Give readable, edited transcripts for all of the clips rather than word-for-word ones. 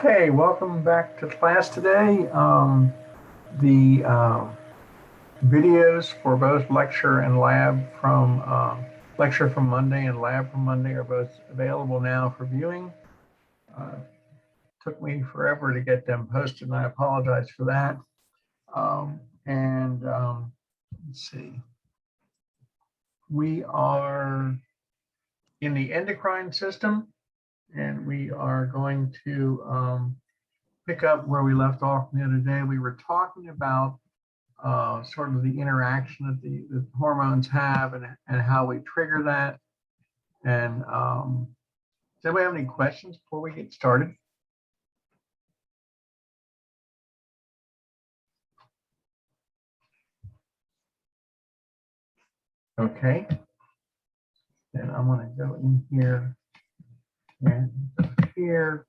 Okay, welcome back to class today. The videos for both lecture and lab from lecture from Monday and lab from Monday are both available now for viewing. Took me forever to get them posted, and I apologize for that. Let's see. We are in the endocrine system, and we are going to pick up where we left off the other day. We were talking about sort of the interaction that the hormones have and how we trigger that. And does anybody have any questions before we get started? Okay. Then I'm going to go in here and here.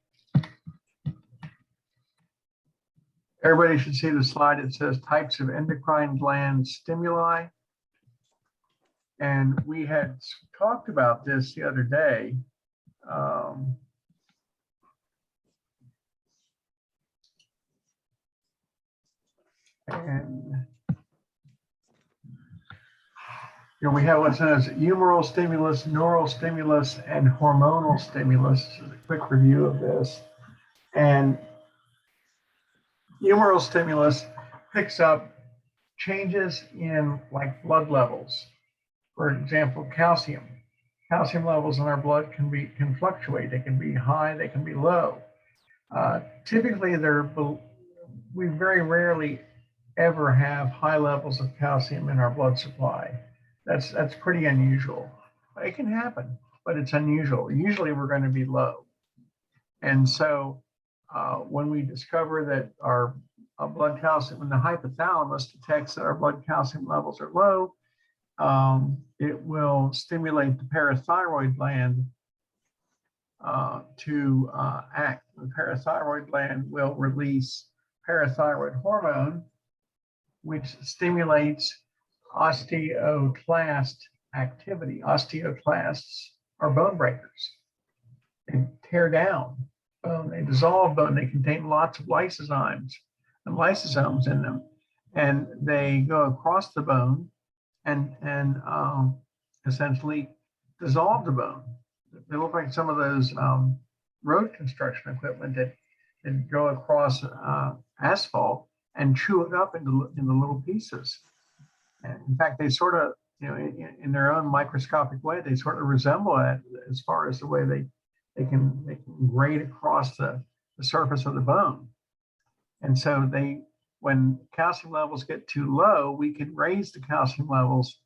Everybody should see the slide. It says types of endocrine gland stimuli. And we had talked about this the other day. We have what's known as humoral stimulus, neural stimulus, and hormonal stimulus. This is a quick review of this. And humoral stimulus picks up changes in like blood levels. For example, calcium. Calcium levels in our blood can fluctuate. They can be high, they can be low. Typically, we very rarely ever have high levels of calcium in our blood supply. That's pretty unusual. It can happen, but it's unusual. Usually we're going to be low. And so when we discover that our blood calcium in the hypothalamus detects that our blood calcium levels are low, it will stimulate the parathyroid gland to act. The parathyroid gland will release parathyroid hormone, which stimulates osteoclast activity. Osteoclasts are bone breakers. They tear down bone, they dissolve bone, they contain lots of lysozymes and lysosomes in them, and they go across the bone and essentially dissolve the bone. They look like some of those road construction equipment that go across asphalt and chew it up into little pieces. And in fact, they sort of, in their own microscopic way, they sort of resemble it as far as the way they can grade across the surface of the bone. And so when calcium levels get too low, we can raise the calcium levels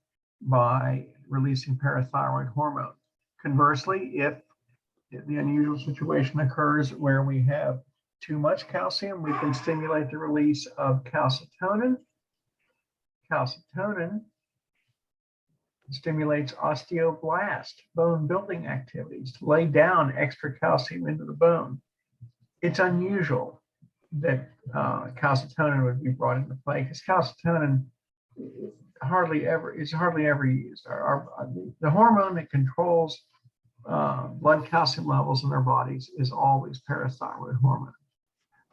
by releasing parathyroid hormone. Conversely, if the unusual situation occurs where we have too much calcium, we can stimulate the release of calcitonin. Calcitonin stimulates osteoblast, bone building activities, to lay down extra calcium into the bone. It's unusual that calcitonin would be brought into play because calcitonin is hardly ever used. The hormone that controls blood calcium levels in our bodies is always parathyroid hormone.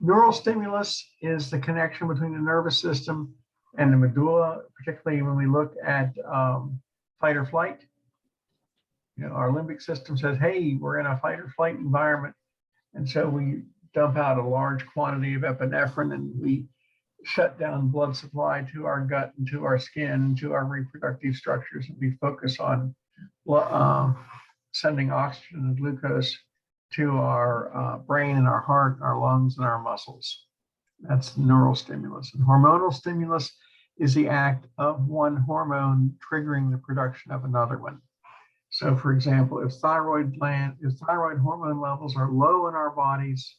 Neural stimulus is the connection between the nervous system and the medulla, particularly when we look at fight or flight. Our limbic system says, hey, we're in a fight or flight environment. And so we dump out a large quantity of epinephrine and we shut down blood supply to our gut and to our skin, to our reproductive structures, and we focus on sending oxygen and glucose to our brain and our heart, our lungs, and our muscles. That's neural stimulus. And hormonal stimulus is the act of one hormone triggering the production of another one. So, for example, if thyroid hormone levels are low in our bodies,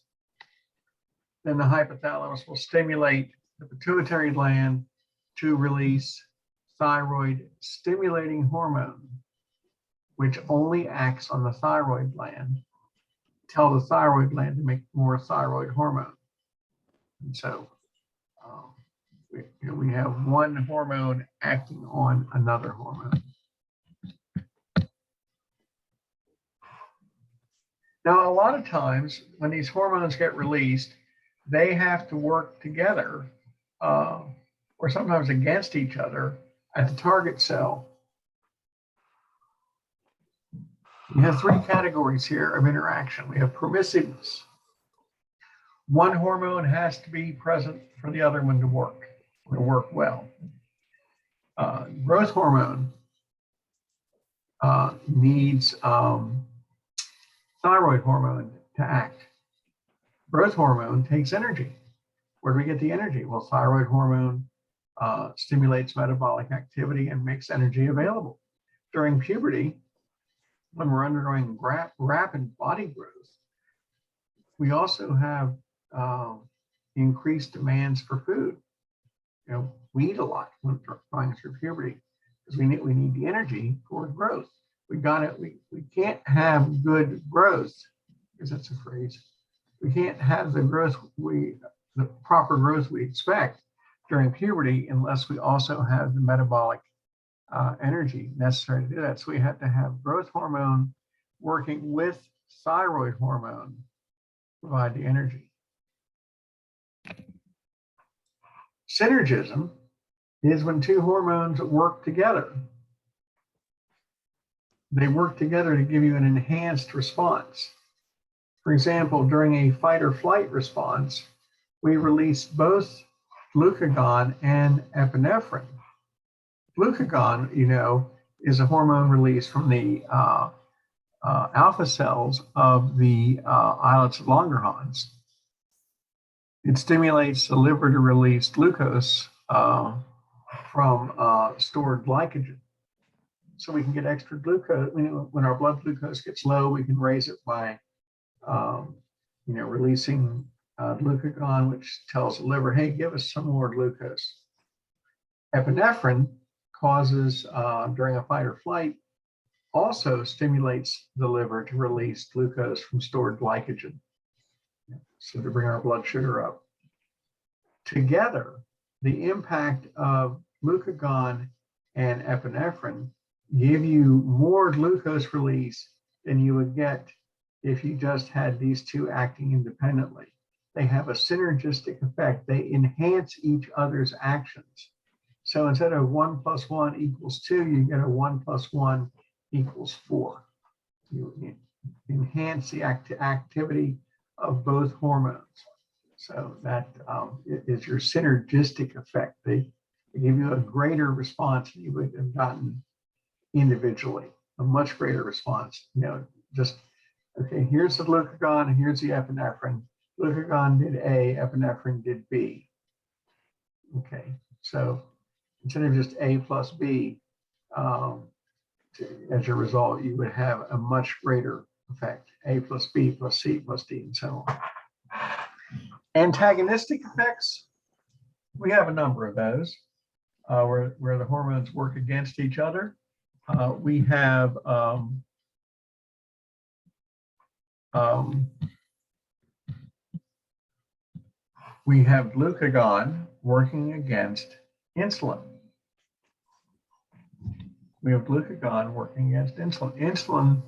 then the hypothalamus will stimulate the pituitary gland to release thyroid stimulating hormone, which only acts on the thyroid gland, tell the thyroid gland to make more thyroid hormone. And so we have one hormone acting on another hormone. Now, a lot of times when these hormones get released, they have to work together or sometimes against each other at the target cell. We have three categories here of interaction. We have permissiveness. One hormone has to be present for the other one to work well. Growth hormone needs thyroid hormone to act. Growth hormone takes energy. Where do we get the energy? Well, thyroid hormone stimulates metabolic activity and makes energy available. During puberty, when we're undergoing rapid body growth, we also have increased demands for food. We eat a lot when we're going through puberty because we need the energy for growth. We can't have good growth, because that's a phrase. We can't have the proper growth we expect during puberty unless we also have the metabolic energy necessary to do that. So we have to have growth hormone working with thyroid hormone to provide the energy. Synergism is when two hormones work together. They work together to give you an enhanced response. For example, during a fight or flight response, we release both glucagon and epinephrine. Glucagon, is a hormone released from the alpha cells of the islets of Langerhans. It stimulates the liver to release glucose from stored glycogen. So we can get extra glucose. When our blood glucose gets low, we can raise it by releasing glucagon, which tells the liver, hey, give us some more glucose. Epinephrine causes, during a fight or flight, also stimulates the liver to release glucose from stored glycogen, so to bring our blood sugar up. Together, the impact of glucagon and epinephrine give you more glucose release than you would get if you just had these two acting independently. They have a synergistic effect. They enhance each other's actions. So instead of 1 + 1 = 2, you get a 1 + 1 = 4. You enhance the activity of both hormones. So that is your synergistic effect. They give you a greater response than you would have gotten individually, a much greater response. Okay, here's the glucagon, here's the epinephrine. Glucagon did A, epinephrine did B. Okay, so instead of just A plus B, as a result, you would have a much greater effect, A plus B plus C plus D, and so on. Antagonistic effects, we have a number of those where the hormones work against each other. We have glucagon working against insulin. We have glucagon working against insulin. Insulin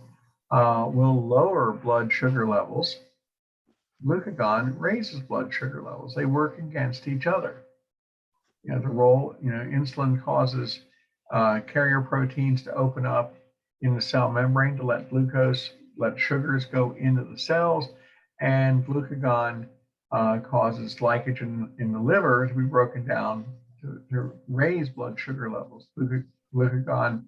will lower blood sugar levels. Glucagon raises blood sugar levels. They work against each other. Insulin causes carrier proteins to open up in the cell membrane to let sugars go into the cells, and glucagon causes glycogen in the liver to be broken down to raise blood sugar levels. Glucagon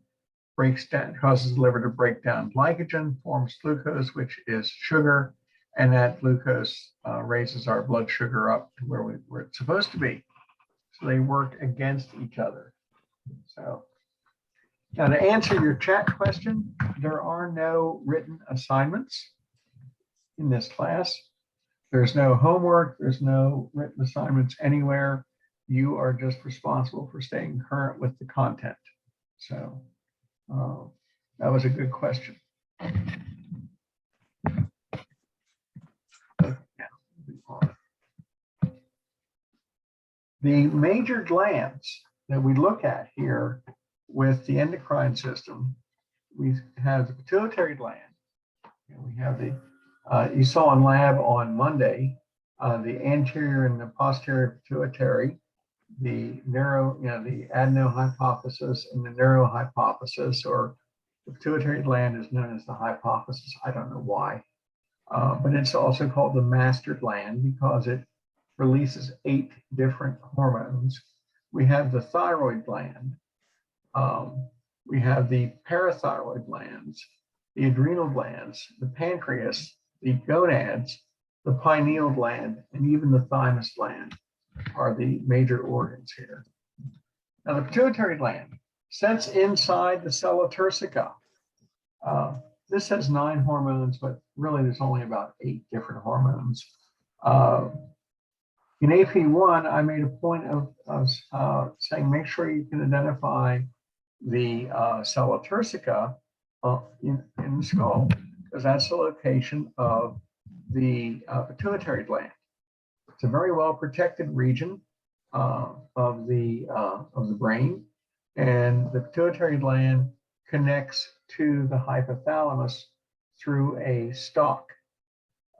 causes the liver to break down glycogen, forms glucose, which is sugar, and that glucose raises our blood sugar up to where it's supposed to be. So they work against each other. So now to answer your chat question, there are no written assignments in this class. There's no homework, there's no written assignments anywhere. You are just responsible for staying current with the content. So that was a good question. The major glands that we look at here with the endocrine system, we have the pituitary gland. We have you saw in lab on Monday, the anterior and the posterior pituitary, the the adenohypophysis and the neurohypophysis, or The pituitary gland is known as the hypophysis. I don't know why, but it's also called the master gland because it releases 8 different hormones. We have the thyroid gland. We have the parathyroid glands, the adrenal glands, the pancreas, the gonads, the pineal gland, and even the thymus gland are the major organs here. Now, the pituitary gland sits inside the cella turcica. This has 9 hormones, but really there's only about 8 different hormones. In AP1, I made a point of saying make sure you can identify the cella turcica in the skull, because that's the location of the pituitary gland. It's a very well protected region of the brain, and the pituitary gland connects to the hypothalamus through a stalk.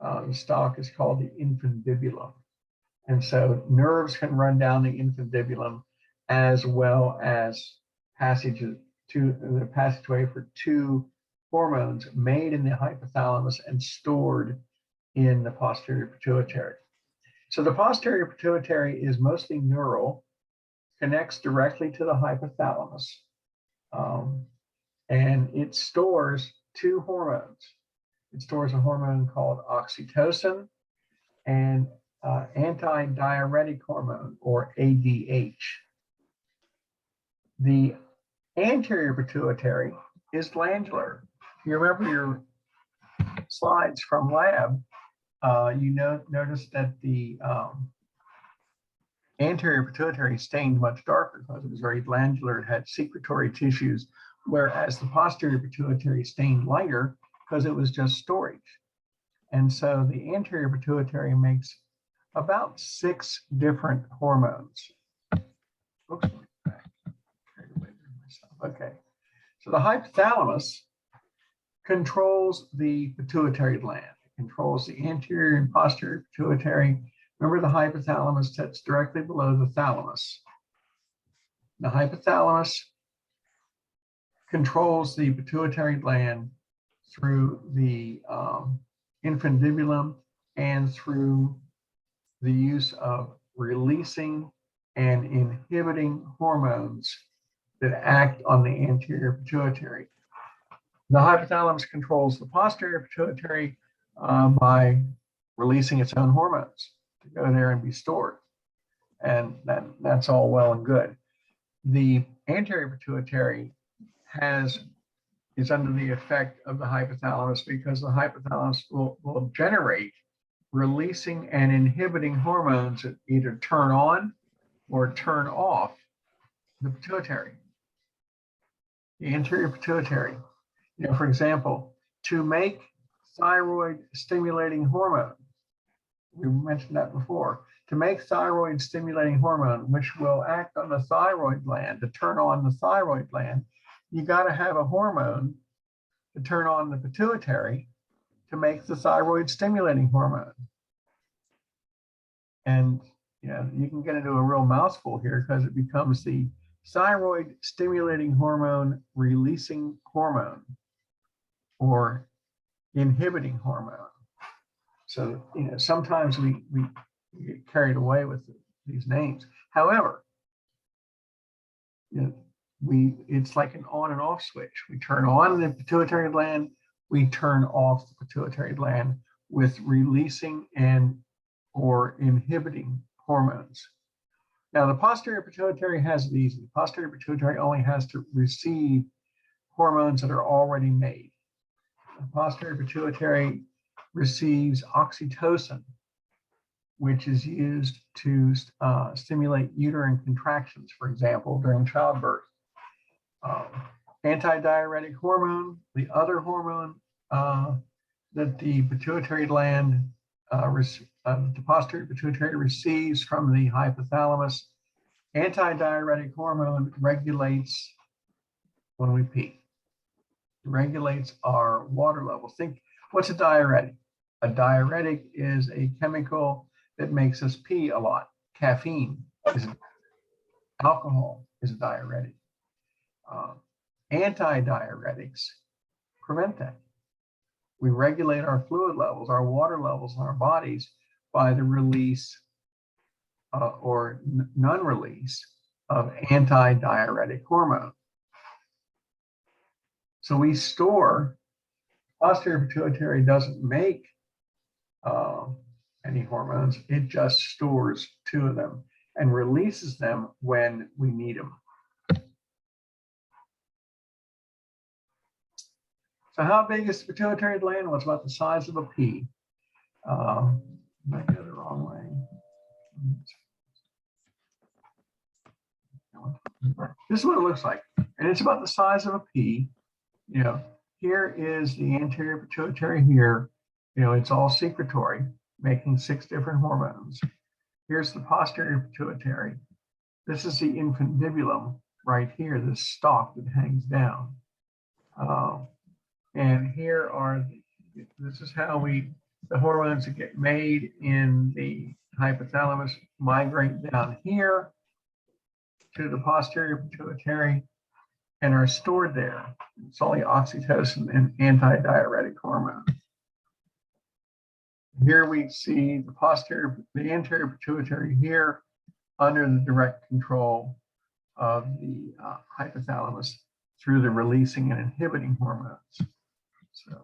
The stalk is called the infundibulum. And so nerves can run down the infundibulum, as well as the passageway for 2 hormones made in the hypothalamus and stored in the posterior pituitary. So the posterior pituitary is mostly neural, connects directly to the hypothalamus, and it stores 2 hormones. It stores a hormone called oxytocin and antidiuretic hormone, or ADH. The anterior pituitary is glandular. You remember your slides from lab, notice that the anterior pituitary stained much darker because it was very glandular. It had secretory tissues, whereas the posterior pituitary stained lighter because it was just storage. And so the anterior pituitary makes about 6 different hormones. Oops, okay, so the hypothalamus controls the pituitary gland. It controls the anterior and posterior pituitary. Remember, the hypothalamus sits directly below the thalamus. The hypothalamus controls the pituitary gland through the infundibulum and through the use of releasing and inhibiting hormones that act on the anterior pituitary. The hypothalamus controls the posterior pituitary by releasing its own hormones to go there and be stored. And that's all well and good. The anterior pituitary is under the effect of the hypothalamus because the hypothalamus will generate releasing and inhibiting hormones that either turn on or turn off the pituitary, the anterior pituitary. For example, to make thyroid stimulating hormone, we mentioned that before, to make thyroid stimulating hormone, which will act on the thyroid gland, to turn on the thyroid gland, you got to have a hormone to turn on the pituitary to make the thyroid stimulating hormone. And you can get into a real mouthful here because it becomes the thyroid stimulating hormone releasing hormone or inhibiting hormone. So sometimes we get carried away with these names. However, it's like an on and off switch. We turn on the pituitary gland, we turn off the pituitary gland with releasing and or inhibiting hormones. Now, the posterior pituitary has it easy. The posterior pituitary only has to receive hormones that are already made. The posterior pituitary receives oxytocin, which is used to stimulate uterine contractions, for example, during childbirth. Antidiuretic hormone, the other hormone that the pituitary gland, the posterior pituitary receives from the hypothalamus. Antidiuretic hormone regulates when we pee. It regulates our water level. Think, what's a diuretic? A diuretic is a chemical that makes us pee a lot. Caffeine is alcohol is a diuretic. Antidiuretics prevent that. We regulate our fluid levels, our water levels in our bodies by the release or non-release of antidiuretic hormone. So we store, posterior pituitary doesn't make any hormones, it just stores 2 of them and releases them when we need them. So how big is the pituitary gland? Well, it's about the size of a pea. Might go the wrong way. This is what it looks like. And it's about the size of a pea. You know, here is the anterior pituitary here. You know, it's all secretory, making 6 different hormones. Here's the posterior pituitary. This is the infundibulum right here, this stalk that hangs down. And here are, this is how the hormones that get made in the hypothalamus migrate down here to the posterior pituitary and are stored there. It's only oxytocin and antidiuretic hormone. Here we see the anterior pituitary here under the direct control of the hypothalamus through the releasing and inhibiting hormones. So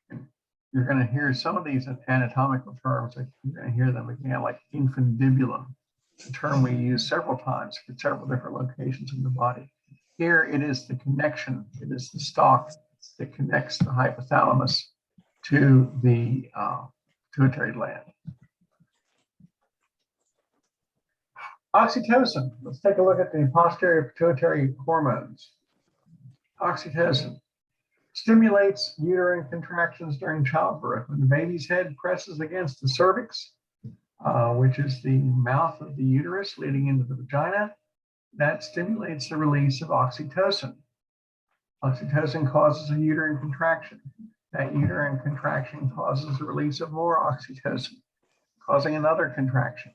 and you're going to hear some of these anatomical terms. You're going to hear them again, like infundibulum. It's a term we use several times for several different locations in the body. Here it is the connection, it is the stalk that connects the hypothalamus to the pituitary gland. Oxytocin, let's take a look at the posterior pituitary hormones. Oxytocin stimulates uterine contractions during childbirth. When the baby's head presses against the cervix, which is the mouth of the uterus leading into the vagina, that stimulates the release of oxytocin. Oxytocin causes a uterine contraction. That uterine contraction causes the release of more oxytocin, causing another contraction.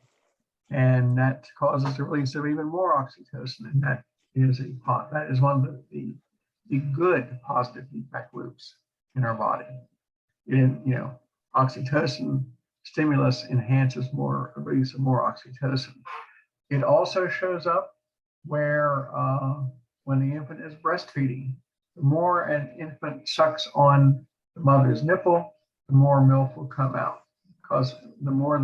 And that causes the release of even more oxytocin. And that is one of the good positive feedback loops in our body. Oxytocin stimulus enhances more release of more oxytocin. It also shows up where when the infant is breastfeeding, the more an infant sucks on the mother's nipple, the more milk will come out. Because the more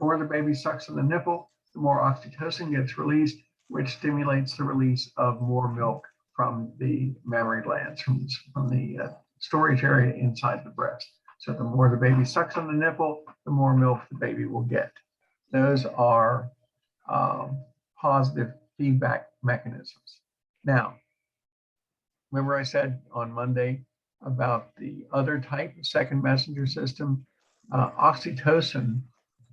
the baby sucks on the nipple, the more oxytocin gets released, which stimulates the release of more milk from the mammary glands, from the storage area inside the breast. So the more the baby sucks on the nipple, the more milk the baby will get. Those are positive feedback mechanisms. Now, remember I said on Monday about the other type of second messenger system? Oxytocin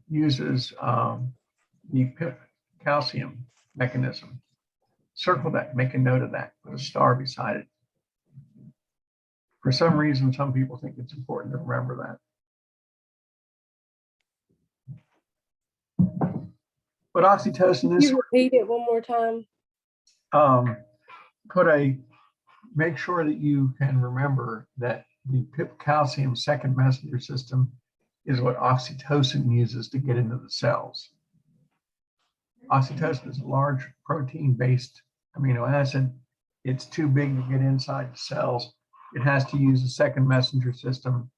uses the PIP calcium mechanism. Circle that, make a note of that, put a star beside it. For some reason, some people think it's important to remember that. But oxytocin is. Can you repeat it one more time? Make sure that you can remember that the PIP calcium second messenger system is what oxytocin uses to get into the cells. Oxytocin is a large protein-based amino acid. It's too big to get inside the cells. It has to use a second messenger system.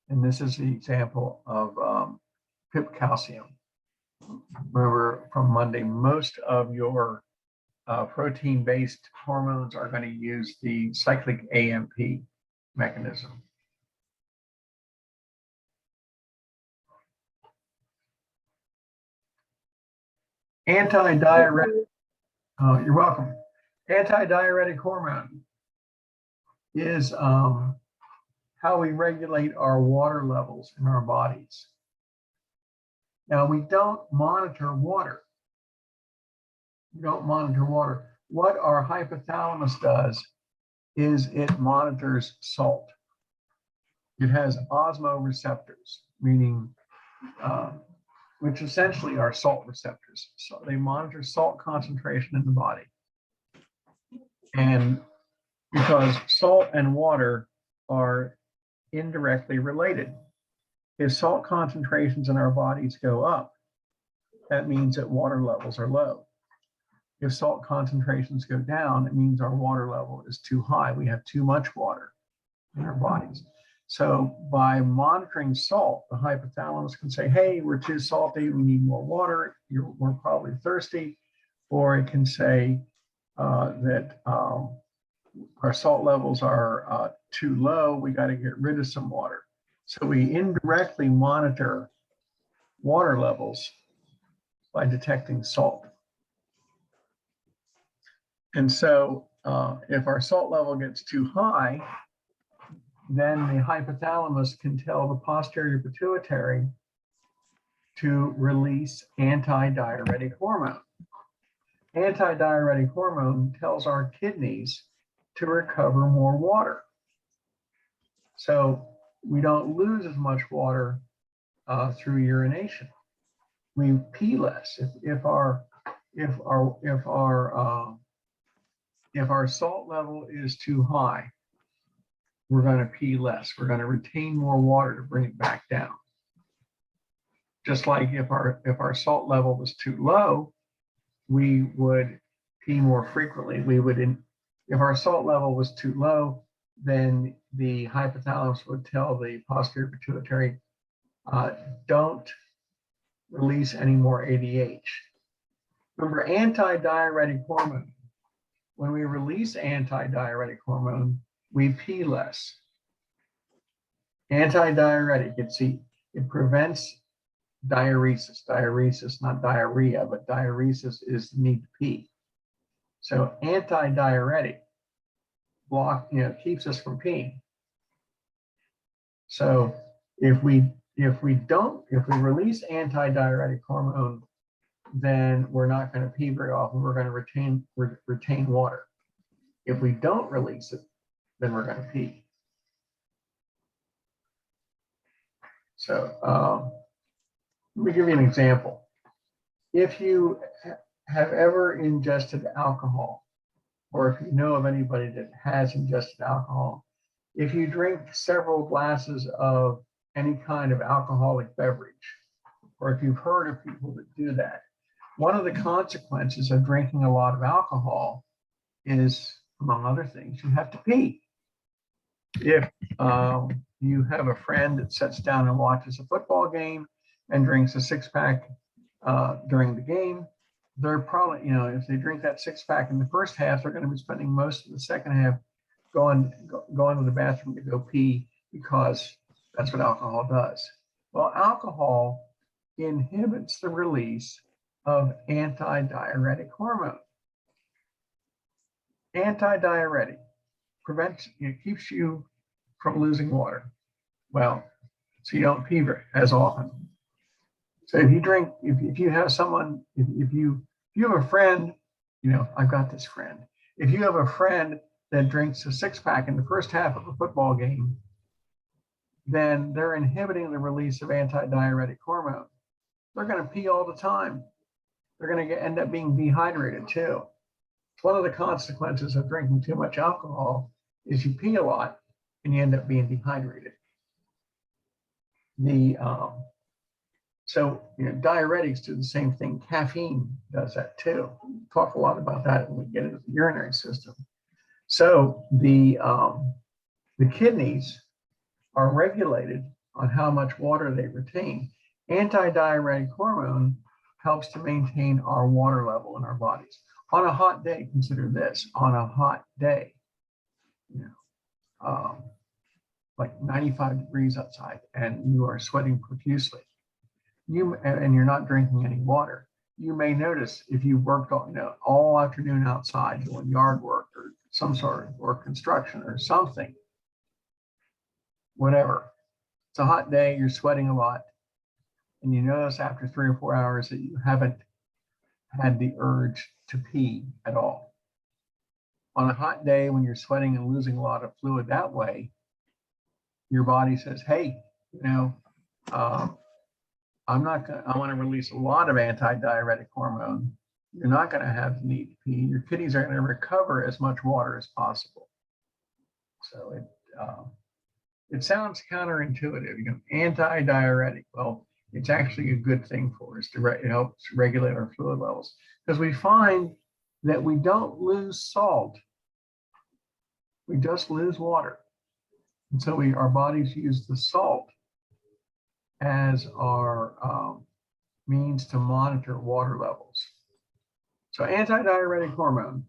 And this is the example of PIP calcium. Remember from Monday, most of your protein-based hormones are going to use the cyclic AMP mechanism. Antidiuretic, oh, you're welcome. Antidiuretic hormone is how we regulate our water levels in our bodies. Now, we don't monitor water. We don't monitor water. What our hypothalamus does is it monitors salt. It has osmoreceptors, meaning which essentially are salt receptors. So they monitor salt concentration in the body. And because salt and water are indirectly related. If salt concentrations in our bodies go up, that means that water levels are low. If salt concentrations go down, it means our water level is too high. We have too much water in our bodies. So by monitoring salt, the hypothalamus can say, hey, we're too salty, we need more water, we're probably thirsty. Or it can say that our salt levels are too low, we got to get rid of some water. So we indirectly monitor water levels by detecting salt. And so if our salt level gets too high, then the hypothalamus can tell the posterior pituitary to release antidiuretic hormone. Antidiuretic hormone tells our kidneys to recover more water. So we don't lose as much water through urination. We pee less. If our salt level is too high, we're going to pee less. We're going to retain more water to bring it back down. Just like if our salt level was too low, we would pee more frequently. If our salt level was too low, then the hypothalamus would tell the posterior pituitary, don't release any more ADH. Remember, antidiuretic hormone. When we release antidiuretic hormone, we pee less. Antidiuretic, it prevents diuresis. Diuresis, not diarrhea, but diuresis is the need to pee. So antidiuretic keeps us from peeing. So if we release antidiuretic hormone, then we're not going to pee very often. We're going to retain water. If we don't release it, then we're going to pee. So let me give you an example. If you have ever ingested alcohol, or if you know of anybody that has ingested alcohol, if you drink several glasses of any kind of alcoholic beverage, or if you've heard of people that do that, one of the consequences of drinking a lot of alcohol is, among other things, you have to pee. If you have a friend that sits down and watches a football game and drinks a six-pack during the game, they're probably, if they drink that six-pack in the first half, they're going to be spending most of the second half going to the bathroom to go pee, because that's what alcohol does. Well, alcohol inhibits the release of antidiuretic hormone. Antidiuretic prevents, keeps you from losing water. Well, so you don't pee as often. So if you drink, if you have someone, if you have a friend, I've got this friend. If you have a friend that drinks a six-pack in the first half of a football game, then they're inhibiting the release of antidiuretic hormone. They're going to pee all the time. They're going to end up being dehydrated too. One of the consequences of drinking too much alcohol is you pee a lot and you end up being dehydrated. So diuretics do the same thing. Caffeine does that too. We'll talk a lot about that when we get into the urinary system. So the kidneys are regulated on how much water they retain. Antidiuretic hormone helps to maintain our water level in our bodies. On a hot day, consider this, on a hot day, like 95 degrees outside, and you are sweating profusely, and you're not drinking any water, you may notice, if you worked all afternoon outside doing yard work or some sort of, or construction or something, whatever, it's a hot day, you're sweating a lot, and you notice after 3 or 4 hours that you haven't had the urge to pee at all. On a hot day when you're sweating and losing a lot of fluid that way, your body says, hey, I want to release a lot of antidiuretic hormone. You're not going to have the need to pee. Your kidneys are going to recover as much water as possible. So it sounds counterintuitive. You know, anti-diuretic. Well, it's actually a good thing for us. It helps regulate our fluid levels because we find that we don't lose salt. We just lose water. And so our bodies use the salt as our means to monitor water levels. So antidiuretic hormone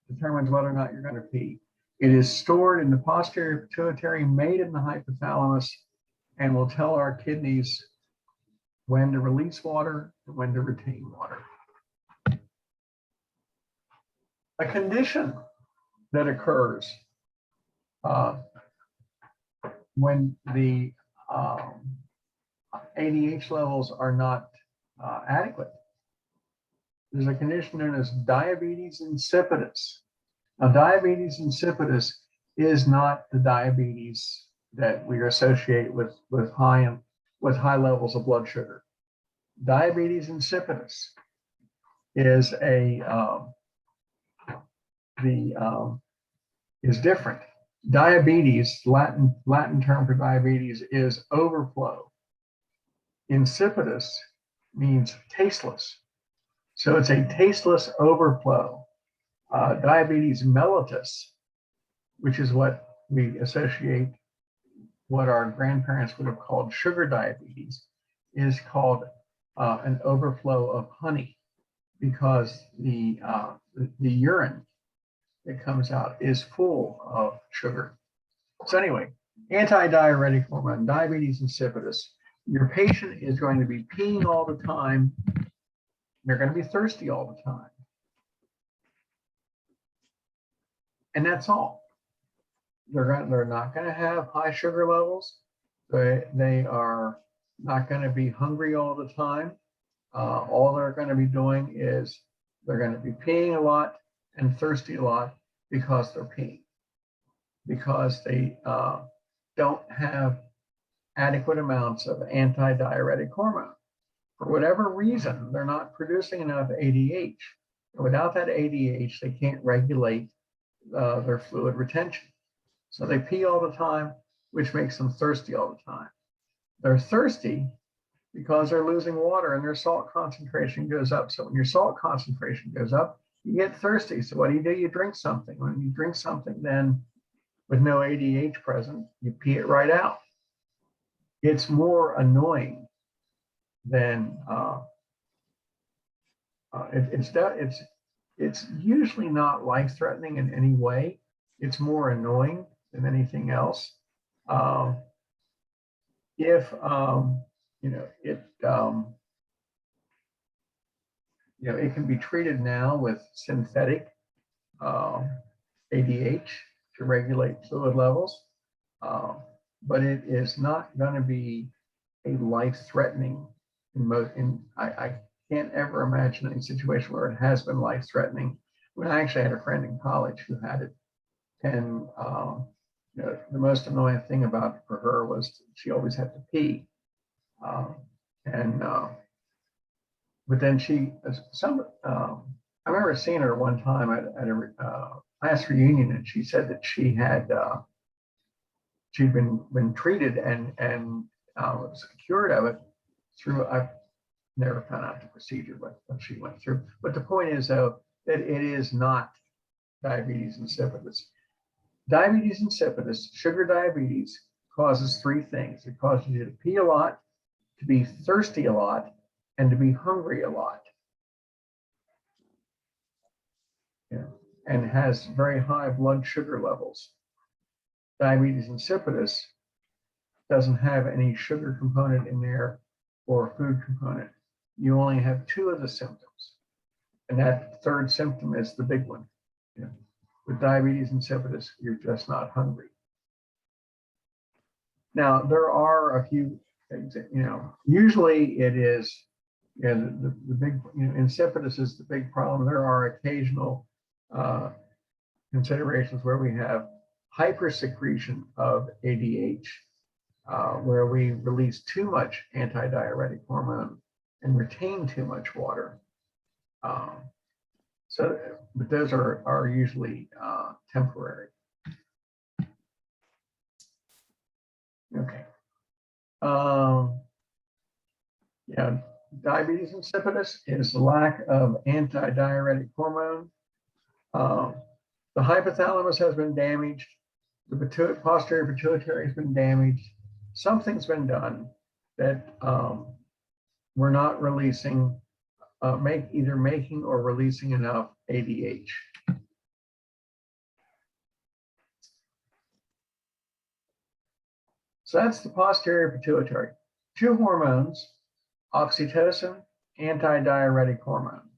determines whether or not you're going to pee. It is stored in the posterior pituitary, made in the hypothalamus, and will tell our kidneys when to release water and when to retain water. A condition that occurs when the ADH levels are not adequate. There's a condition known as diabetes insipidus. Now, diabetes insipidus is not the diabetes that we associate with high levels of blood sugar. Diabetes insipidus is is different. Diabetes, Latin term for diabetes, is overflow. Insipidus means tasteless. So it's a tasteless overflow. Diabetes mellitus, which is what we associate, what our grandparents would have called sugar diabetes, is called an overflow of honey, because the urine that comes out is full of sugar. So anyway, antidiuretic hormone, diabetes insipidus. Your patient is going to be peeing all the time. They're going to be thirsty all the time. And that's all. They're not going to have high sugar levels. They are not going to be hungry all the time. All they're going to be doing is they're going to be peeing a lot and thirsty a lot because they're peeing, because they don't have adequate amounts of antidiuretic hormone. For whatever reason, they're not producing enough ADH. And without that ADH, they can't regulate their fluid retention. So they pee all the time, which makes them thirsty all the time. They're thirsty because they're losing water and their salt concentration goes up. So when your salt concentration goes up, you get thirsty. So what do? You drink something. When you drink something, then with no ADH present, you pee it right out. It's more annoying than it's usually not life-threatening in any way. It's more annoying than anything else. It can be treated now with synthetic ADH to regulate fluid levels, but it is not going to be a life-threatening. I can't ever imagine any situation where it has been life-threatening. When I actually had a friend in college who had it, and the most annoying thing about for her was she always had to pee, but then I remember seeing her one time at a class reunion, and she said that she'd been treated and was cured of it through. I've never found out the procedure, what she went through. But the point is, though, that it is not diabetes insipidus. Diabetes insipidus, sugar diabetes, causes three things. It causes you to pee a lot, to be thirsty a lot, and to be hungry a lot. And has very high blood sugar levels. Diabetes insipidus doesn't have any sugar component in there or food component. You only have two of the symptoms. And that third symptom is the big one. With diabetes insipidus, you're just not hungry. Now, there are a few things, usually it is, the big, insipidus is the big problem. There are occasional considerations where we have hypersecretion of ADH, where we release too much antidiuretic hormone and retain too much water. But those are usually temporary. Okay. Yeah, diabetes insipidus is the lack of antidiuretic hormone. Um, the hypothalamus has been damaged. The posterior pituitary has been damaged. Something's been done that we're not releasing, either making or releasing enough ADH. So that's the posterior pituitary. Two hormones, oxytocin, antidiuretic hormone.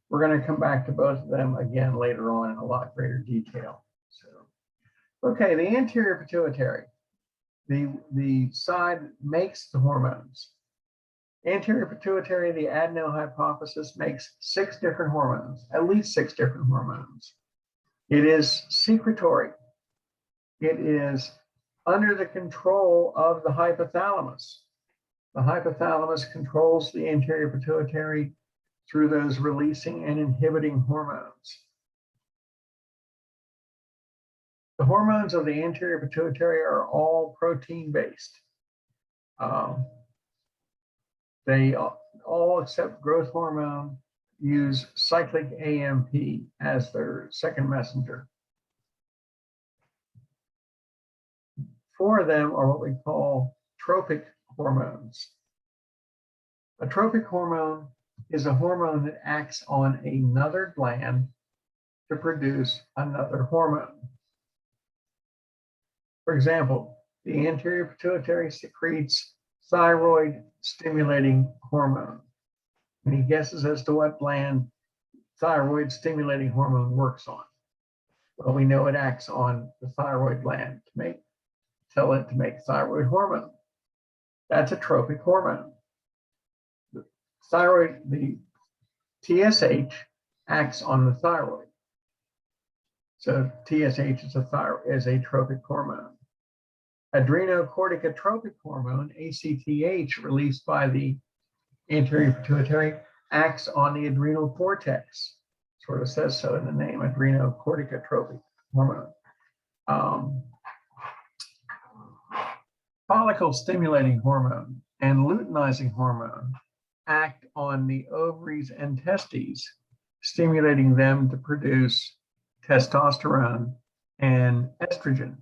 We're going to come back to both of them again later on in a lot greater detail. So, okay, the anterior pituitary, the side makes the hormones. Anterior pituitary, the adenohypophysis makes 6 different hormones, at least 6 different hormones. It is secretory. It is under the control of the hypothalamus. The hypothalamus controls the anterior pituitary through those releasing and inhibiting hormones. The hormones of the anterior pituitary are all protein-based. They all except growth hormone use cyclic AMP as their second messenger. 4 of them are what we call tropic hormones. A tropic hormone is a hormone that acts on another gland to produce another hormone. For example, the anterior pituitary secretes thyroid stimulating hormone. Any guesses as to what gland thyroid stimulating hormone works on? Well, we know it acts on the thyroid gland to tell it to make thyroid hormone. That's a tropic hormone. The TSH acts on the thyroid. So TSH is a tropic hormone. Adrenocorticotropic hormone, ACTH, released by the anterior pituitary, acts on the adrenal cortex. Sort of says so in the name, adrenocorticotropic hormone. Follicle stimulating hormone and luteinizing hormone act on the ovaries and testes, stimulating them to produce testosterone and estrogen.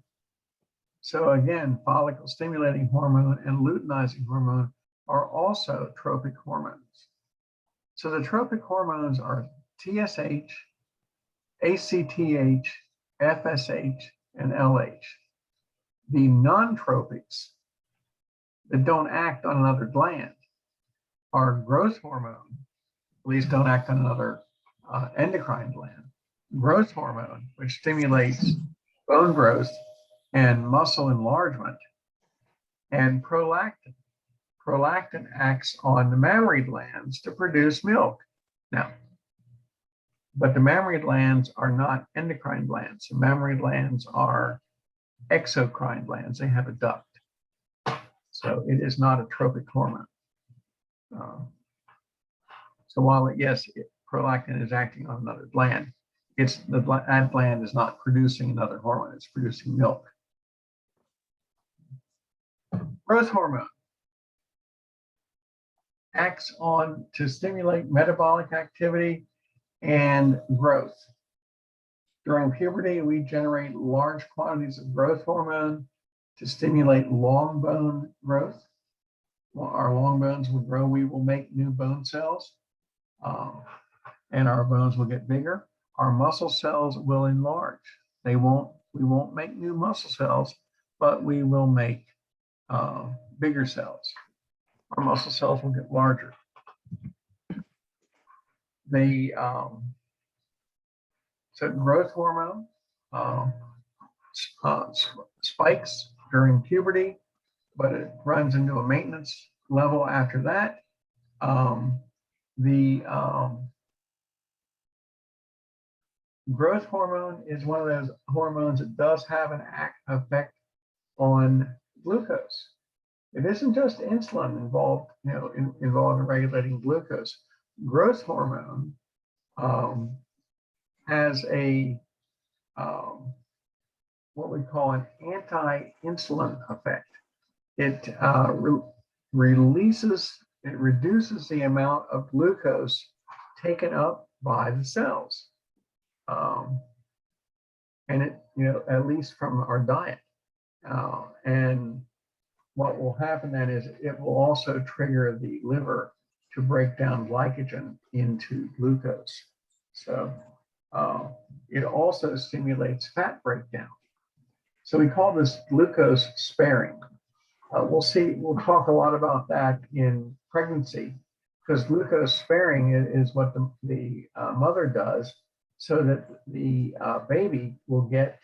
So again, follicle stimulating hormone and luteinizing hormone are also tropic hormones. So the tropic hormones are TSH, ACTH, FSH, and LH. The non-tropics that don't act on another gland are growth hormone, at least don't act on another endocrine gland, growth hormone, which stimulates bone growth and muscle enlargement, and prolactin. Prolactin acts on the mammary glands to produce milk. Now, but the mammary glands are not endocrine glands. The mammary glands are exocrine glands. They have a duct. So it is not a tropic hormone. So while prolactin is acting on another gland, that gland is not producing another hormone. It's producing milk. Growth hormone acts on to stimulate metabolic activity and growth. During puberty, we generate large quantities of growth hormone to stimulate long bone growth. While our long bones will grow, we will make new bone cells, and our bones will get bigger. Our muscle cells will enlarge. We won't make new muscle cells, but we will make bigger cells. Our muscle cells will get larger. So growth hormone spikes during puberty, but it runs into a maintenance level after that. Growth hormone is one of those hormones that does have an effect on glucose. It isn't just insulin involved, involved in regulating glucose. Growth hormone has a what we call an anti-insulin effect. it reduces the amount of glucose taken up by the cells. And it, at least from our diet. And what will happen then is it will also trigger the liver to break down glycogen into glucose. So it also stimulates fat breakdown. So we call this glucose sparing. We'll talk a lot about that in pregnancy, because glucose sparing is what the mother does so that the baby will get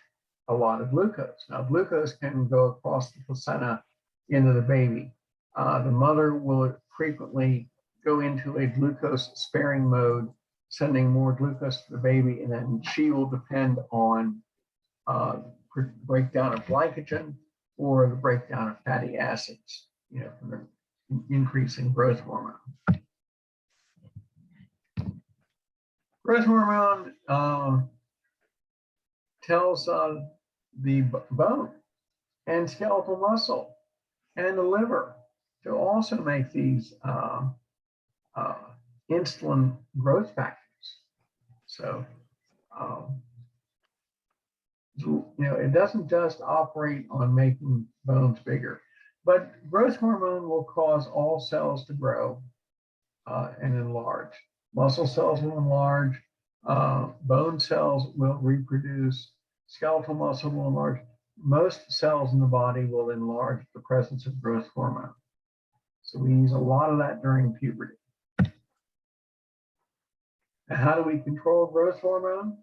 a lot of glucose. Now, glucose can go across the placenta into the baby. The mother will frequently go into a glucose sparing mode, sending more glucose to the baby, and then she will depend on breakdown of glycogen or the breakdown of fatty acids, from the increase in growth hormone. Growth hormone tells the bone and skeletal muscle and the liver to also make these insulin growth factors. So, it doesn't just operate on making bones bigger, but growth hormone will cause all cells to grow and enlarge. Muscle cells will enlarge, bone cells will reproduce, skeletal muscle will enlarge. Most cells in the body will enlarge with the presence of growth hormone. So we use a lot of that during puberty. Now, how do we control growth hormone?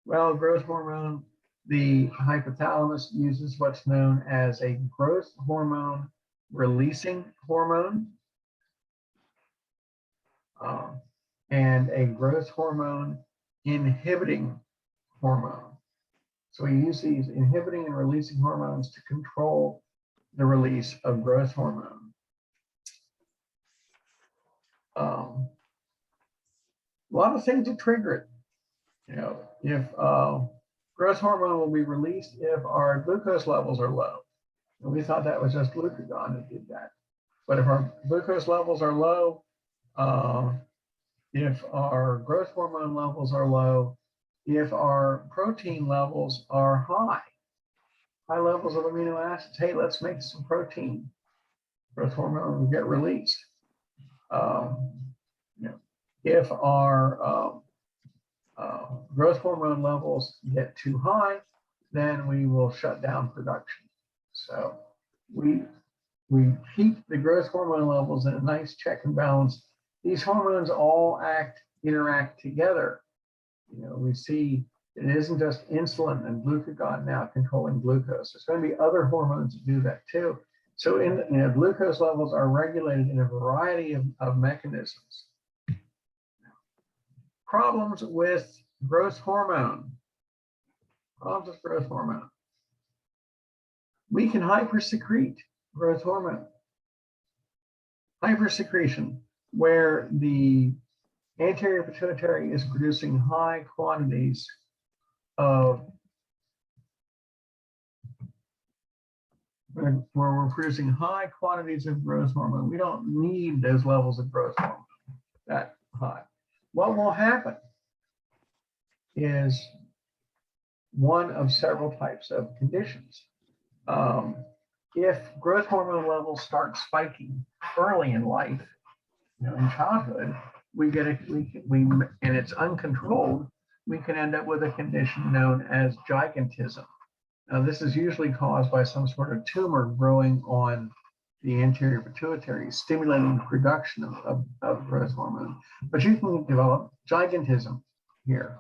Well, growth hormone, the hypothalamus uses what's known as a growth hormone releasing hormone and a growth hormone inhibiting hormone. So we use these inhibiting and releasing hormones to control the release of growth hormone. A lot of things to trigger it. If growth hormone will be released if our glucose levels are low. And we thought that was just glucagon that did that. But if our glucose levels are low, if our growth hormone levels are low, if our protein levels are high levels of amino acids, hey, let's make some protein. Growth hormone will get released. If our growth hormone levels get too high, then we will shut down production. So we keep the growth hormone levels in a nice check and balance. These hormones all interact together. We see it isn't just insulin and glucagon now controlling glucose. There's going to be other hormones that do that too. So glucose levels are regulated in a variety of mechanisms. Problems with growth hormone. Problems with growth hormone. We can hypersecrete growth hormone. Hypersecretion, where the anterior pituitary is producing high quantities of, where we're producing high quantities of growth hormone. We don't need those levels of growth hormone that high. What will happen is one of several types of conditions. If growth hormone levels start spiking early in life, in childhood, and it's uncontrolled, we can end up with a condition known as gigantism. Now, this is usually caused by some sort of tumor growing on the anterior pituitary, stimulating the production of growth hormone. But you can develop gigantism here.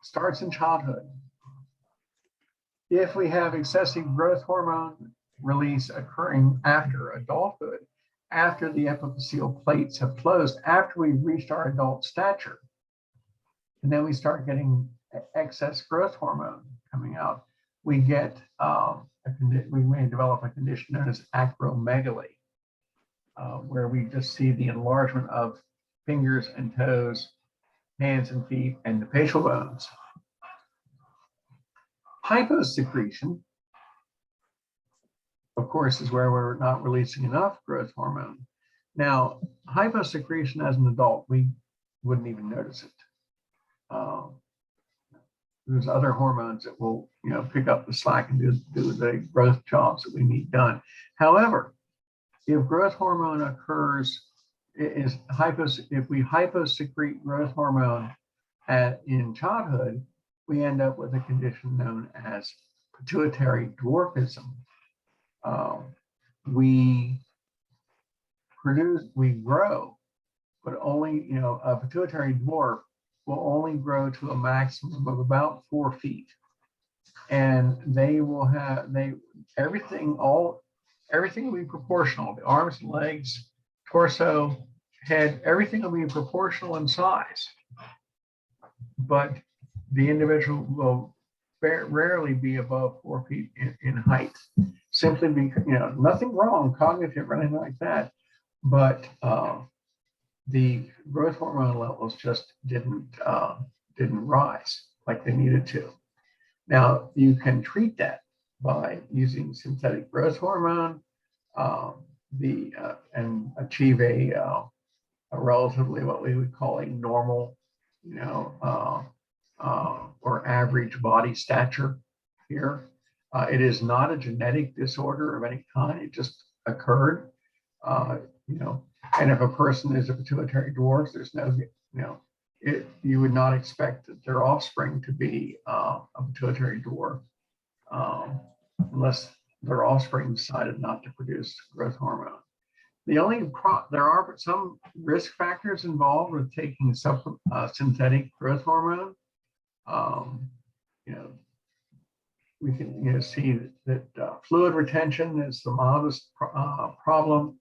Starts in childhood. If we have excessive growth hormone release occurring after adulthood, after the epiphyseal plates have closed, after we've reached our adult stature, and then we start getting excess growth hormone coming out, we get we may develop a condition known as acromegaly, where we just see the enlargement of fingers and toes, hands and feet, and the facial bones. Hyposecretion of course, is where we're not releasing enough growth hormone. Now, hyposecretion as an adult, we wouldn't even notice it. There's other hormones that will, pick up the slack and do the growth jobs that we need done. However, if growth hormone occurs, if we hyposecrete growth hormone in childhood, we end up with a condition known as pituitary dwarfism. We grow, but only, a pituitary dwarf will only grow to a maximum of about 4 feet. And they will have, everything will be proportional. The arms and legs, torso, head, everything will be proportional in size. But the individual will rarely be above 4 feet in height. Simply because, nothing wrong, cognitive or anything like that. But the growth hormone levels just didn't rise like they needed to. Now, you can treat that by using synthetic growth hormone and achieve a relatively what we would call a normal, or average body stature here. It is not a genetic disorder of any kind. It just occurred, and if a person is a pituitary dwarf, there's no, you would not expect that their offspring to be a pituitary dwarf unless their offspring decided not to produce growth hormone. There are some risk factors involved with taking synthetic growth hormone. We can see that fluid retention is the mildest problem.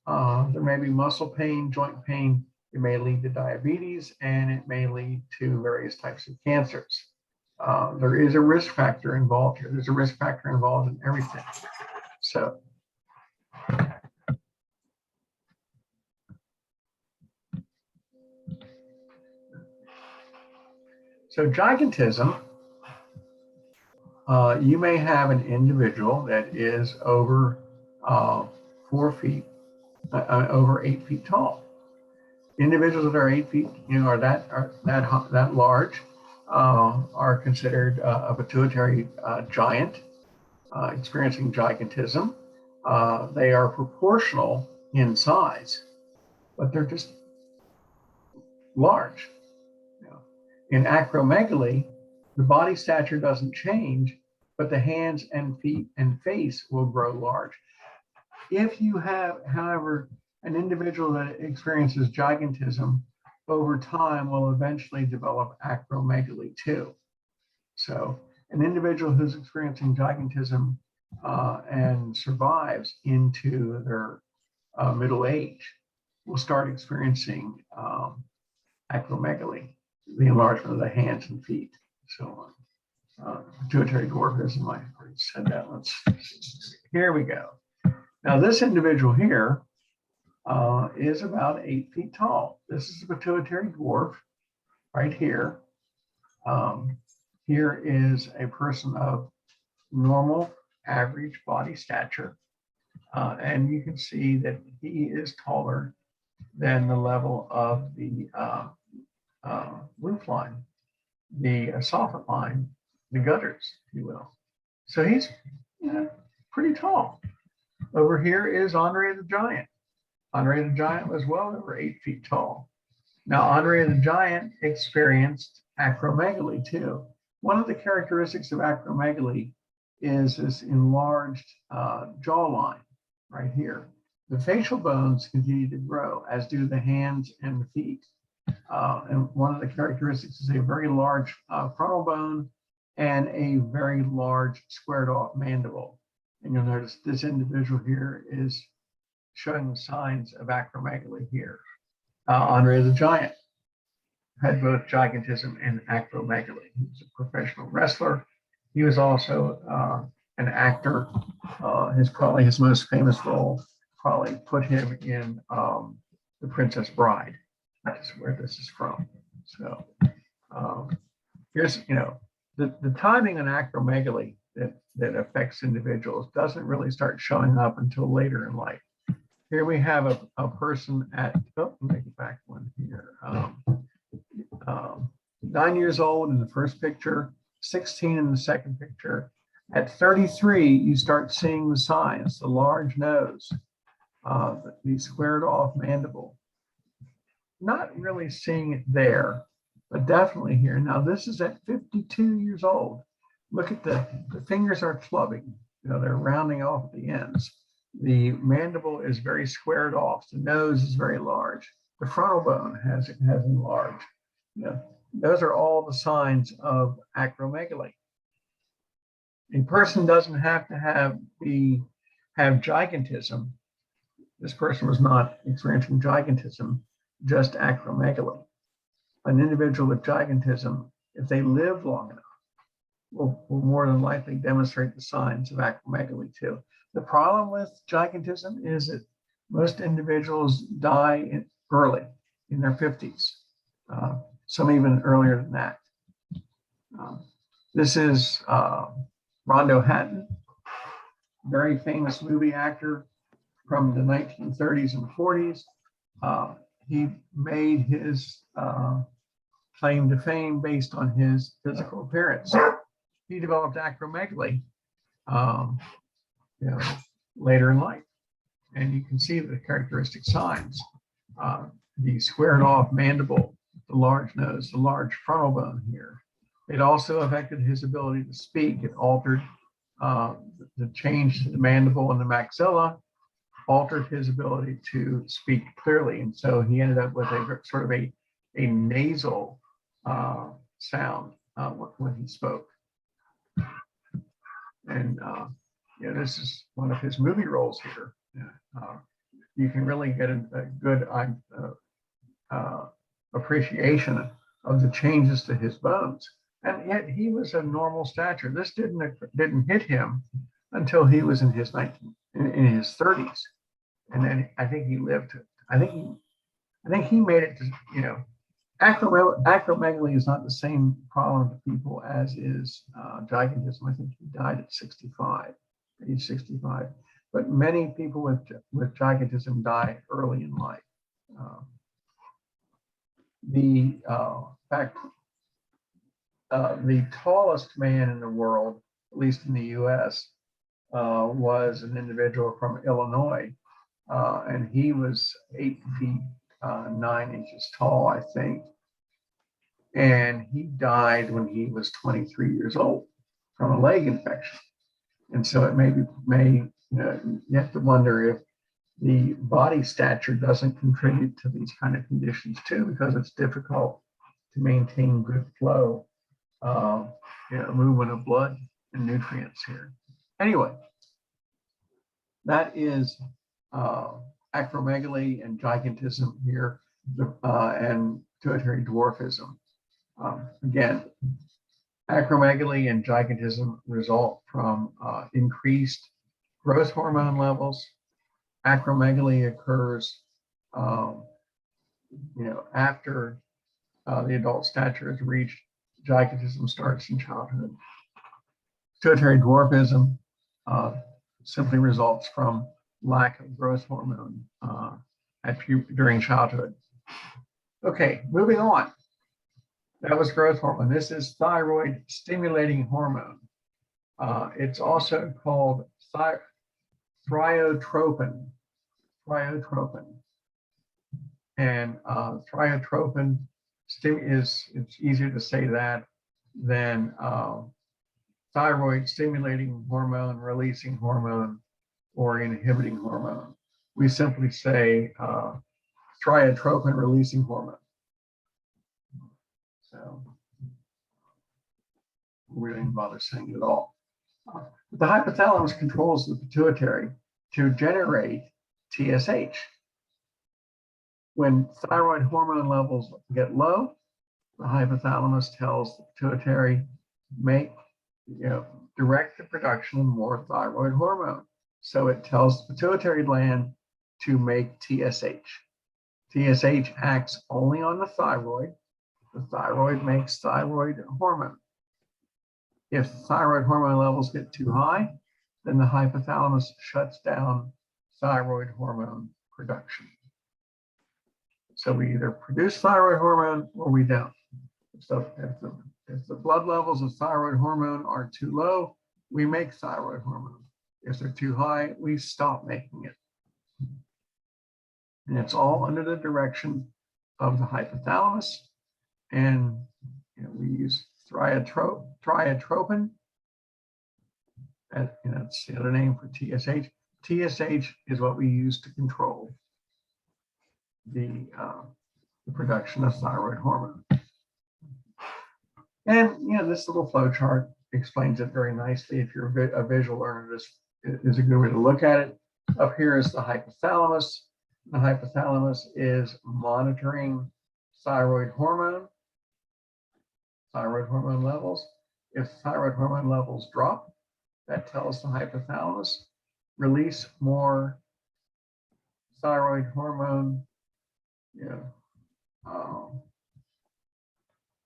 There may be muscle pain, joint pain. It may lead to diabetes, and it may lead to various types of cancers. There is a risk factor involved here. There's a risk factor involved in everything. So, gigantism, you may have an individual that is over 4 feet, over 8 feet tall. Individuals that are 8 feet, are that large, are considered a pituitary giant, experiencing gigantism. They are proportional in size, but they're just large. In acromegaly, the body stature doesn't change, but the hands and feet and face will grow large. If you have, however, an individual that experiences gigantism over time will eventually develop acromegaly too. So an individual who's experiencing gigantism and survives into their middle age will start experiencing acromegaly, the enlargement of the hands and feet, so on. Pituitary dwarfism, I already said that. Let's see. Here we go. Now this individual here is about 8 feet tall. This is a pituitary dwarf right here. Here is a person of normal, average body stature. And you can see that he is taller than the level of the roof line, the soffit line, the gutters, if you will. So he's pretty tall. Over here is Andre the Giant. Andre the Giant was well over 8 feet tall. Now, Andre the Giant experienced acromegaly too. One of the characteristics of acromegaly is this enlarged jawline right here. The facial bones continue to grow, as do the hands and the feet. And one of the characteristics is a very large frontal bone and a very large squared off mandible. And you'll notice this individual here is showing the signs of acromegaly here. Andre the Giant had both gigantism and acromegaly. He was a professional wrestler. He was also an actor. Probably his most famous role probably put him in The Princess Bride. That's where this is from. So here's, the timing on acromegaly that affects individuals doesn't really start showing up until later in life. Here we have a person at, oh, make it back one here, 9 years old in the first picture, 16 in the second picture. At 33, you start seeing the signs, the large nose, the squared off mandible. Not really seeing it there, but definitely here. Now this is at 52 years old. Look at the fingers are clubbing, they're rounding off at the ends. The mandible is very squared off. The nose is very large. The frontal bone has enlarged. Those are all the signs of acromegaly. A person doesn't have to have gigantism. This person was not experiencing gigantism, just acromegaly. An individual with gigantism, if they live long enough, will more than likely demonstrate the signs of acromegaly too. The problem with gigantism is that most individuals die early, in their 50s, some even earlier than that. This is Rondo Hatton, very famous movie actor from the 1930s and 40s. He made his claim to fame based on his physical appearance. He developed acromegaly later in life. And you can see the characteristic signs. The squared off mandible, the large nose, the large frontal bone here. It also affected his ability to speak. It altered the change to the mandible and the maxilla, altered his ability to speak clearly. And so he ended up with a sort of a nasal sound when he spoke. And this is one of his movie roles here. You can really get a good appreciation of the changes to his bones. And yet he was of normal stature. This didn't hit him until he was in his 30s. And then I think he lived. I think he made it to, acromegaly is not the same problem to people as is gigantism. I think he died at 65, age 65. But many people with gigantism die early in life. The tallest man in the world, at least in the U.S., was an individual from Illinois, and he was 8 feet 9 inches tall, I think. And he died when he was 23 years old from a leg infection. And so it you have to wonder if the body stature doesn't contribute to these kind of conditions too, because it's difficult to maintain good flow, movement of blood and nutrients here. Anyway, that is acromegaly and gigantism here, and pituitary dwarfism. Again, acromegaly and gigantism result from increased growth hormone levels. Acromegaly occurs, after the adult stature is reached. Gigantism starts in childhood. Pituitary dwarfism simply results from lack of growth hormone during childhood. Okay, moving on. That was growth hormone. This is thyroid stimulating hormone. It's also called thyrotropin. And thyrotropin it's easier to say that than thyroid stimulating hormone, releasing hormone, or inhibiting hormone. We simply say thyrotropin releasing hormone. So we didn't bother saying it at all. The hypothalamus controls the pituitary to generate TSH. When thyroid hormone levels get low, the hypothalamus tells the pituitary direct the production of more thyroid hormone. So it tells the pituitary gland to make TSH. TSH acts only on the thyroid. The thyroid makes thyroid hormone. If thyroid hormone levels get too high, then the hypothalamus shuts down thyroid hormone production. So we either produce thyroid hormone or we don't. So if the blood levels of thyroid hormone are too low, we make thyroid hormone. If they're too high, we stop making it. And it's all under the direction of the hypothalamus. And we use thriotropin. That's the other name for TSH. TSH is what we use to control the production of thyroid hormone. And this little flow chart explains it very nicely. If you're a visual learner, this is a good way to look at it. Up here is the hypothalamus. The hypothalamus is monitoring thyroid hormone levels. If thyroid hormone levels drop, that tells the hypothalamus, release more thyroid hormone,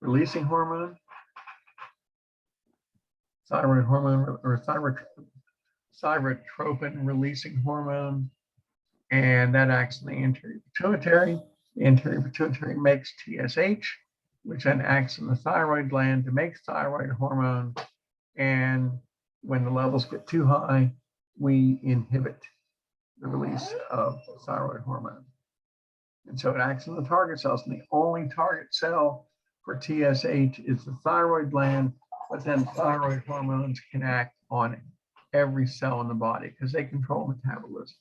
releasing hormone, thyroid hormone or thyrotropin releasing hormone, and that acts in the anterior pituitary. The anterior pituitary makes TSH, which then acts in the thyroid gland to make thyroid hormone. And when the levels get too high, we inhibit the release of thyroid hormone. And so it acts in the target cells, and the only target cell for TSH is the thyroid gland, but then thyroid hormones can act on every cell in the body because they control metabolism.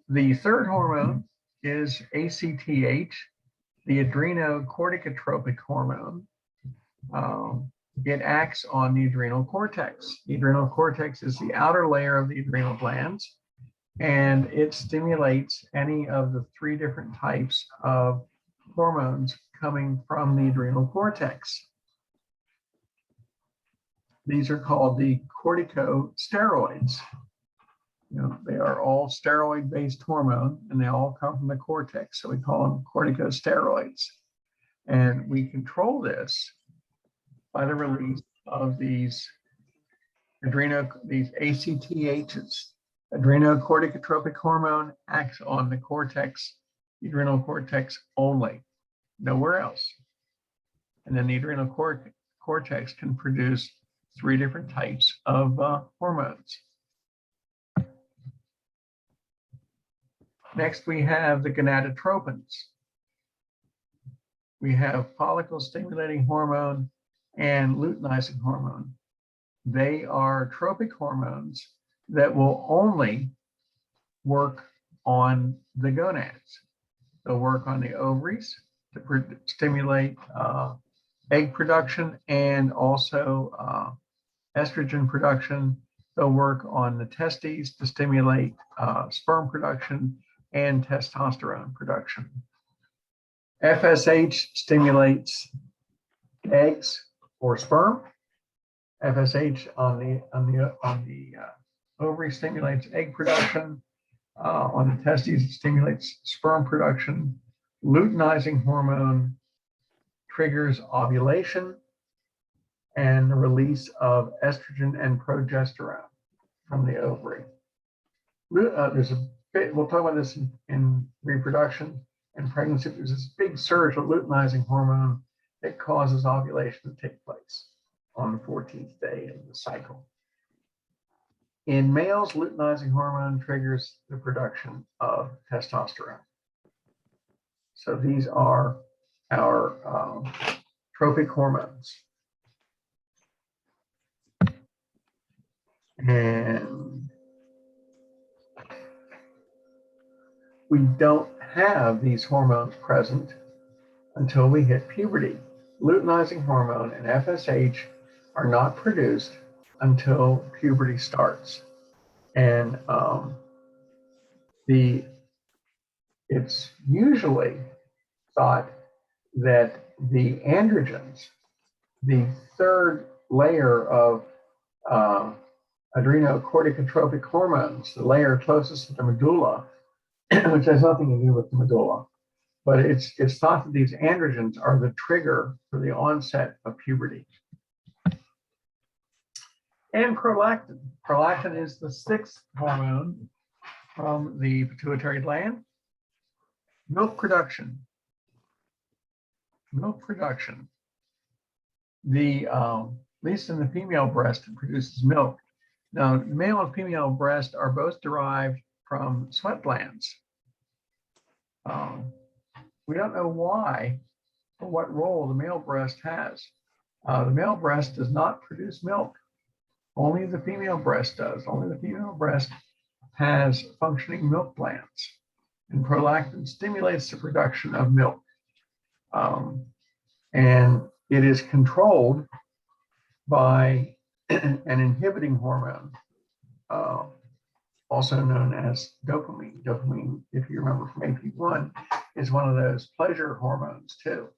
The third hormone is ACTH, the adrenocorticotropic hormone. It acts on the adrenal cortex. The adrenal cortex is the outer layer of the adrenal glands, and it stimulates any of the 3 different types of hormones coming from the adrenal cortex. These are called the corticosteroids. They are all steroid-based hormone, and they all come from the cortex, so we call them corticosteroids. And we control this by the release of these ACTHs. Adrenocorticotropic hormone acts on the cortex, the adrenal cortex only, nowhere else. And then the adrenal cortex can produce 3 different types of hormones. Next, we have the gonadotropins. We have follicle-stimulating hormone and luteinizing hormone. They are tropic hormones that will only work on the gonads. They'll work on the ovaries to stimulate egg production and also estrogen production. They'll work on the testes to stimulate sperm production and testosterone production. FSH stimulates eggs or sperm. FSH on the ovary stimulates egg production. On the testes, it stimulates sperm production. Luteinizing hormone triggers ovulation and the release of estrogen and progesterone from the ovary. We'll talk about this in reproduction and pregnancy. There's this big surge of luteinizing hormone that causes ovulation to take place on the 14th day of the cycle. In males, luteinizing hormone triggers the production of testosterone. So these are our tropic hormones. And we don't have these hormones present until we hit puberty. Luteinizing hormone and FSH are not produced until puberty starts. And it's usually thought that the androgens, the 3rd layer of adrenocorticotropic hormones, the layer closest to the medulla, which has nothing to do with the medulla, but it's thought that these androgens are the trigger for the onset of puberty. And prolactin. Prolactin is the sixth hormone from the pituitary gland. Milk production. Milk production. At least in the female breast, it produces milk. Now, male and female breast are both derived from sweat glands. We don't know why or what role the male breast has. The male breast does not produce milk. Only the female breast does. Only the female breast has functioning milk glands. And prolactin stimulates the production of milk. And it is controlled by an inhibiting hormone, also known as dopamine. Dopamine, if you remember from AP1, is one of those pleasure hormones too.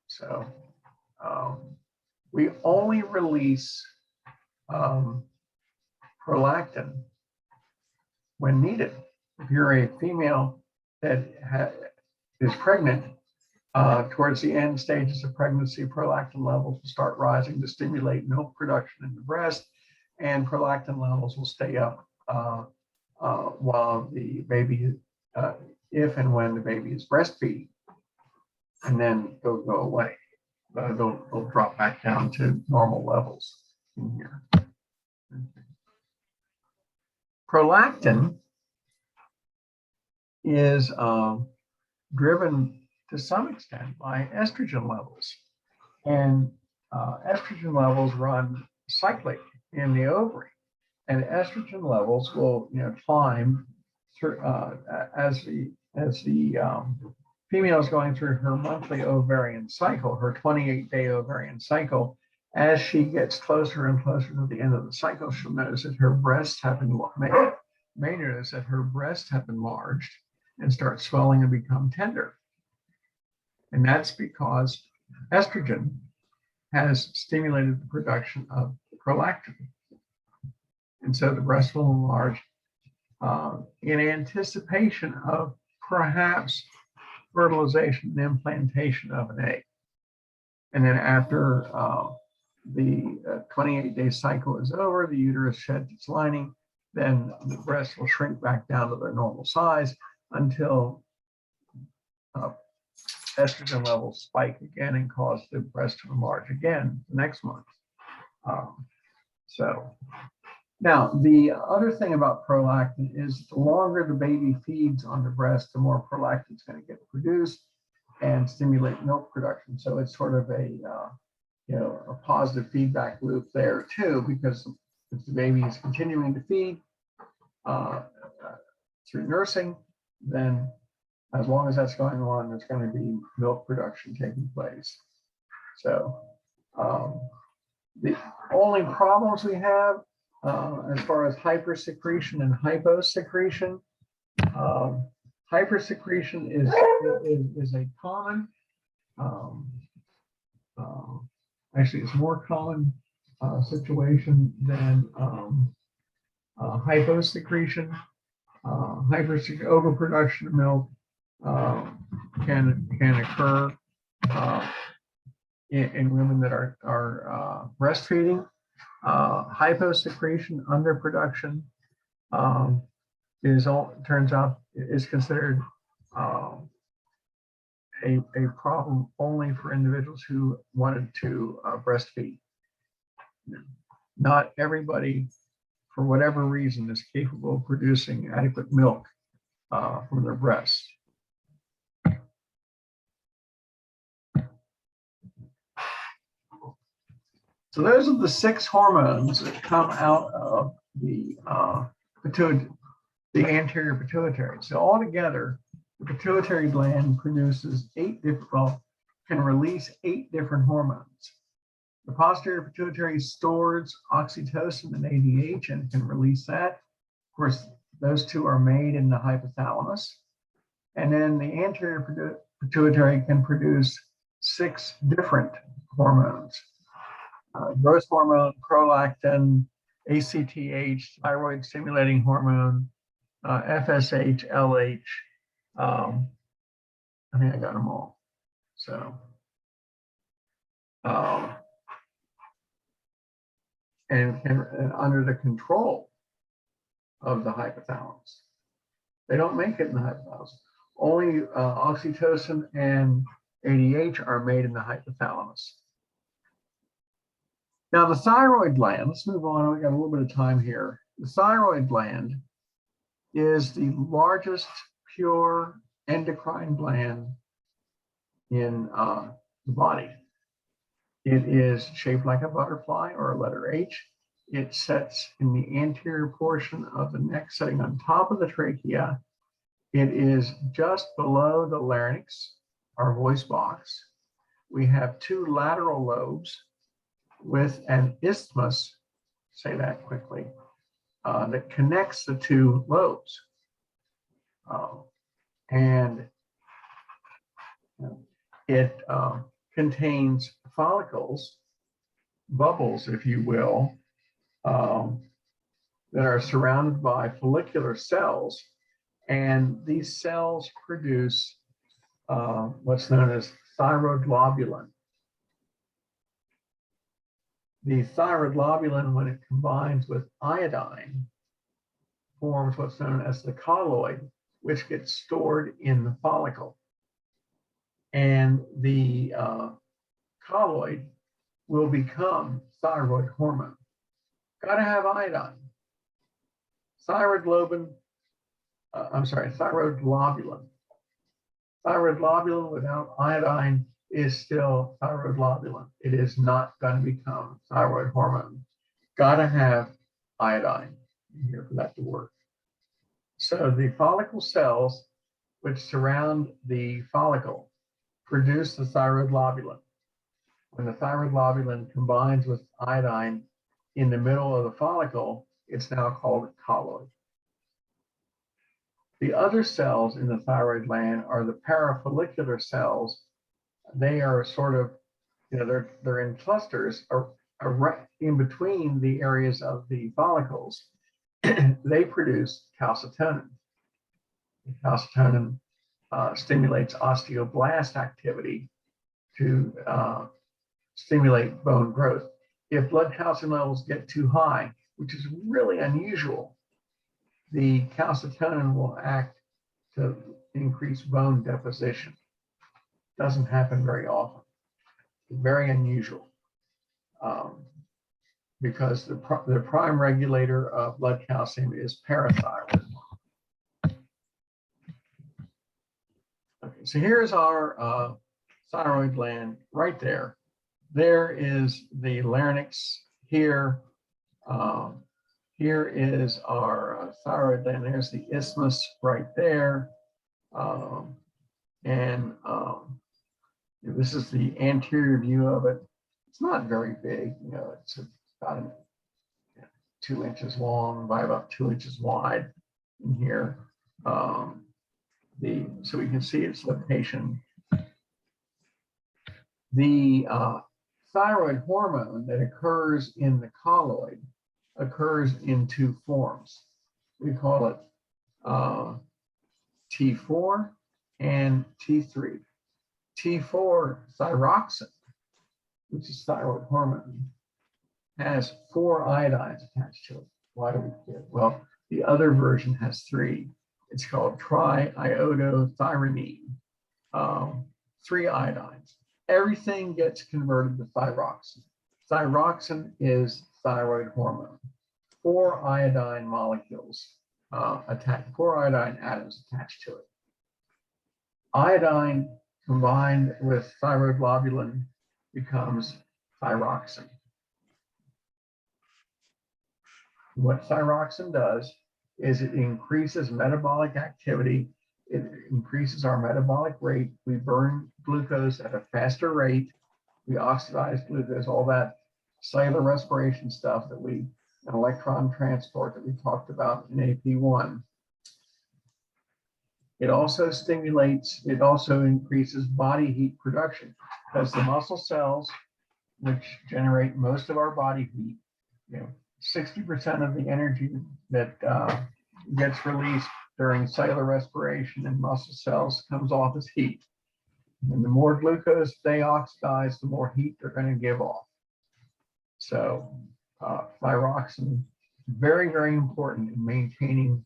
So we only release prolactin when needed. If you're a female that is pregnant, towards the end stages of pregnancy, prolactin levels will start rising to stimulate milk production in the breast, and prolactin levels will stay up while the baby, if and when the baby is breastfeeding, and then they'll go away. They'll drop back down to normal levels in here. Prolactin is driven to some extent by estrogen levels, and estrogen levels run cyclic in the ovary, and estrogen levels will climb through as the female is going through her monthly ovarian cycle, her 28-day ovarian cycle. As she gets closer and closer to the end of the cycle, she'll notice that her breasts have enlarged and start swelling and become tender. And that's because estrogen has stimulated the production of prolactin. And so the breast will enlarge in anticipation of perhaps fertilization and implantation of an egg. And then after the 28-day cycle is over, the uterus sheds its lining, then the breast will shrink back down to their normal size until estrogen levels spike again and cause the breast to enlarge again the next month. So now the other thing about prolactin is the longer the baby feeds on the breast, the more prolactin is going to get produced and stimulate milk production. So it's sort of a positive feedback loop there too, because if the baby is continuing to feed through nursing, then as long as that's going on, there's going to be milk production taking place. So the only problems we have as far as hypersecretion and hyposecretion, hypersecretion is a common, actually it's more common situation than hyposecretion. Overproduction of milk can occur in women that are breastfeeding. Hyposecretion, underproduction, turns out is considered a problem only for individuals who wanted to breastfeed. Not everybody, for whatever reason, is capable of producing adequate milk from their breasts. So those are the 6 hormones that come out of the anterior pituitary. So altogether, the pituitary gland produces can release 8 different hormones. The posterior pituitary stores oxytocin and ACTH and can release that. Of course, those two are made in the hypothalamus. And then the anterior pituitary can produce 6 different hormones. Growth hormone, prolactin, ACTH, thyroid stimulating hormone, FSH, LH, I think I got them all. So, and under the control of the hypothalamus. They don't make it in the hypothalamus. Only oxytocin and ADH are made in the hypothalamus. Now the thyroid gland, let's move on. We got a little bit of time here. The thyroid gland is the largest pure endocrine gland in the body. It is shaped like a butterfly or a letter H. It sits in the anterior portion of the neck, sitting on top of the trachea. It is just below the larynx, our voice box. We have two lateral lobes with an isthmus, say that quickly, that connects the two lobes. And it contains follicles, bubbles, if you will, that are surrounded by follicular cells. And these cells produce what's known as thyroglobulin. The thyroglobulin, when it combines with iodine, forms what's known as the colloid, which gets stored in the follicle. And the colloid will become thyroid hormone. Got to have iodine. Thyroglobulin. Thyroglobulin without iodine is still thyroglobulin. It is not going to become thyroid hormone. Got to have iodine in here for that to work. So the follicle cells, which surround the follicle, produce the thyroglobulin. When the thyroglobulin combines with iodine in the middle of the follicle, it's now called colloid. The other cells in the thyroid gland are the parafollicular cells. They are sort of, they're in clusters in between the areas of the follicles. They produce calcitonin. Calcitonin stimulates osteoblast activity to stimulate bone growth. If blood calcium levels get too high, which is really unusual, the calcitonin will act to increase bone deposition. Doesn't happen very often. Very unusual, because the prime regulator of blood calcium is parathyroid. Okay, so here's our thyroid gland right there. There is the larynx here. Here is our thyroid gland. There's the isthmus right there. This is the anterior view of it. It's not very big, it's about 2 inches long by about 2 inches wide in here. So we can see its location. The thyroid hormone that occurs in the colloid occurs in two forms. We call it T4 and T3. T4 thyroxine, which is thyroid hormone, has 4 iodines attached to it. Why do we care? Well, the other version has 3. It's called triiodothyronine, 3 iodines. Everything gets converted to thyroxine. Thyroxine is thyroid hormone. 4 iodine molecules 4 iodine atoms attached to it. Iodine combined with thyroglobulin becomes thyroxine. What thyroxine does is it increases metabolic activity. It increases our metabolic rate. We burn glucose at a faster rate. We oxidize glucose, all that cellular respiration stuff that and electron transport that we talked about in AP1. It also increases body heat production, because the muscle cells, which generate most of our body heat, 60% of the energy that gets released during cellular respiration in muscle cells comes off as heat. And the more glucose they oxidize, the more heat they're going to give off. So thyroxine, very, very important in maintaining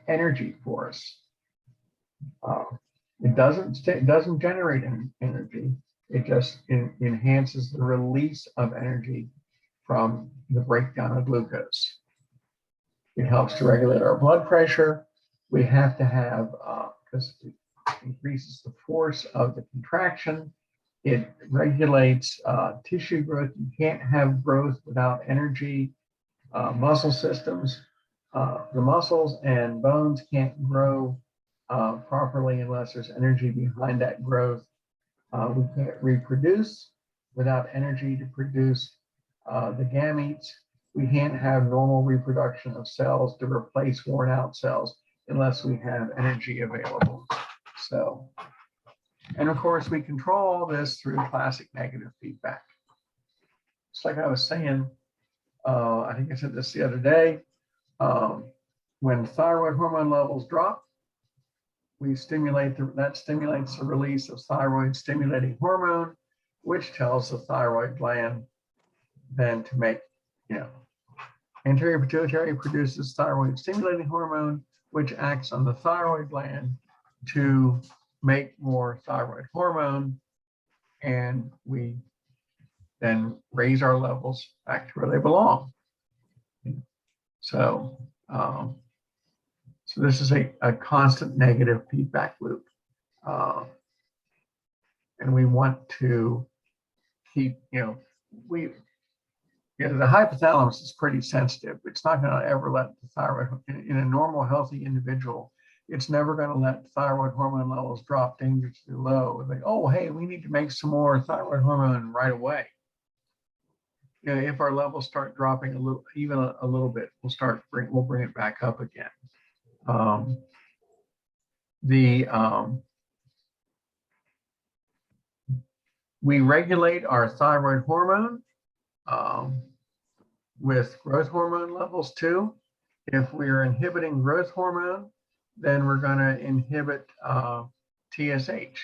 energy for us. It doesn't generate energy. It just enhances the release of energy from the breakdown of glucose. It helps to regulate our blood pressure. We have to have, because it increases the force of the contraction. It regulates tissue growth. You can't have growth without energy. Muscle systems, the muscles and bones can't grow properly unless there's energy behind that growth. We can't reproduce without energy to produce the gametes. We can't have normal reproduction of cells to replace worn out cells unless we have energy available. So, and of course, we control all this through classic negative feedback. It's like I was saying, I think I said this the other day, when thyroid hormone levels drop, we stimulate, that stimulates the release of thyroid stimulating hormone, which tells the thyroid gland then to make, anterior pituitary produces thyroid stimulating hormone, which acts on the thyroid gland to make more thyroid hormone, and we then raise our levels back to where they belong. So, so this is a constant negative feedback loop. And we want to keep, the hypothalamus is pretty sensitive. It's not going to ever let the thyroid, in a normal, healthy individual, it's never going to let thyroid hormone levels drop dangerously low. Like, oh, hey, we need to make some more thyroid hormone right away. If our levels start dropping a little, even a little bit, we'll bring it back up again. We regulate our thyroid hormone with growth hormone levels too. If we're inhibiting growth hormone, then we're going to inhibit TSH,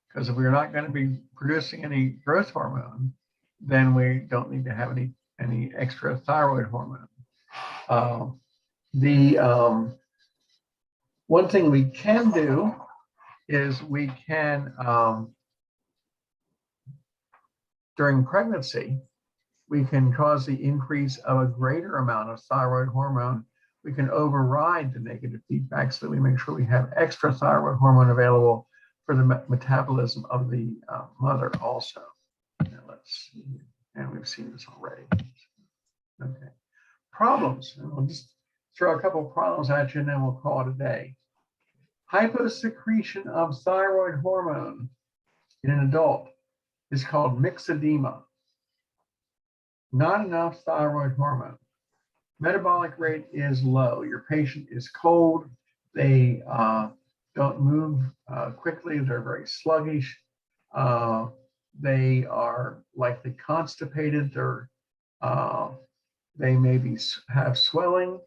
because if we're not going to be producing any growth hormone, then we don't need to have any extra thyroid hormone. One thing we can do is we can, during pregnancy, we can cause the increase of a greater amount of thyroid hormone. We can override the negative feedback so that we make sure we have extra thyroid hormone available for the metabolism of the mother also. Now let's see, and we've seen this already. Okay, problems, and we'll just throw a couple of problems at you and then we'll call it a day. Hyposecretion of thyroid hormone in an adult is called myxedema. Not enough thyroid hormone. Metabolic rate is low. Your patient is cold. They don't move quickly. They're very sluggish. They are likely constipated. They maybe have swelling,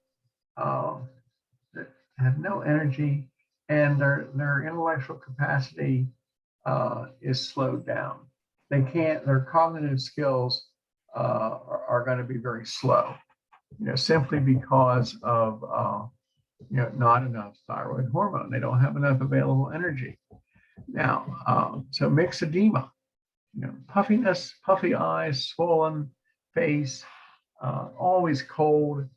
have no energy, and their intellectual capacity is slowed down. Their cognitive skills are going to be very slow, simply because of not enough thyroid hormone. They don't have enough available energy. Now, so myxedema, puffiness, puffy eyes, swollen face, always cold,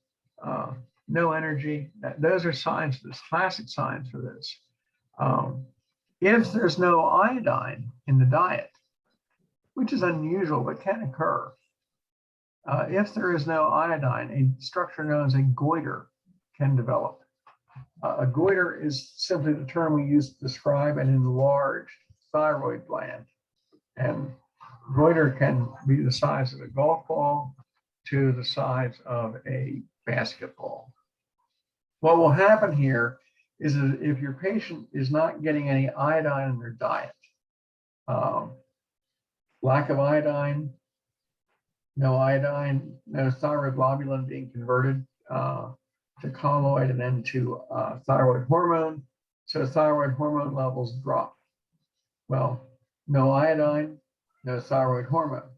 no energy. Those are signs for this, classic signs for this. If there's no iodine in the diet, which is unusual but can occur, if there is no iodine, a structure known as a goiter can develop. A goiter is simply the term we use to describe an enlarged thyroid gland. And goiter can be the size of a golf ball to the size of a basketball. What will happen here is that if your patient is not getting any iodine in their diet, lack of iodine, no thyroid globulin being converted to colloid and then to thyroid hormone. So thyroid hormone levels drop. Well, no iodine, no thyroid hormone.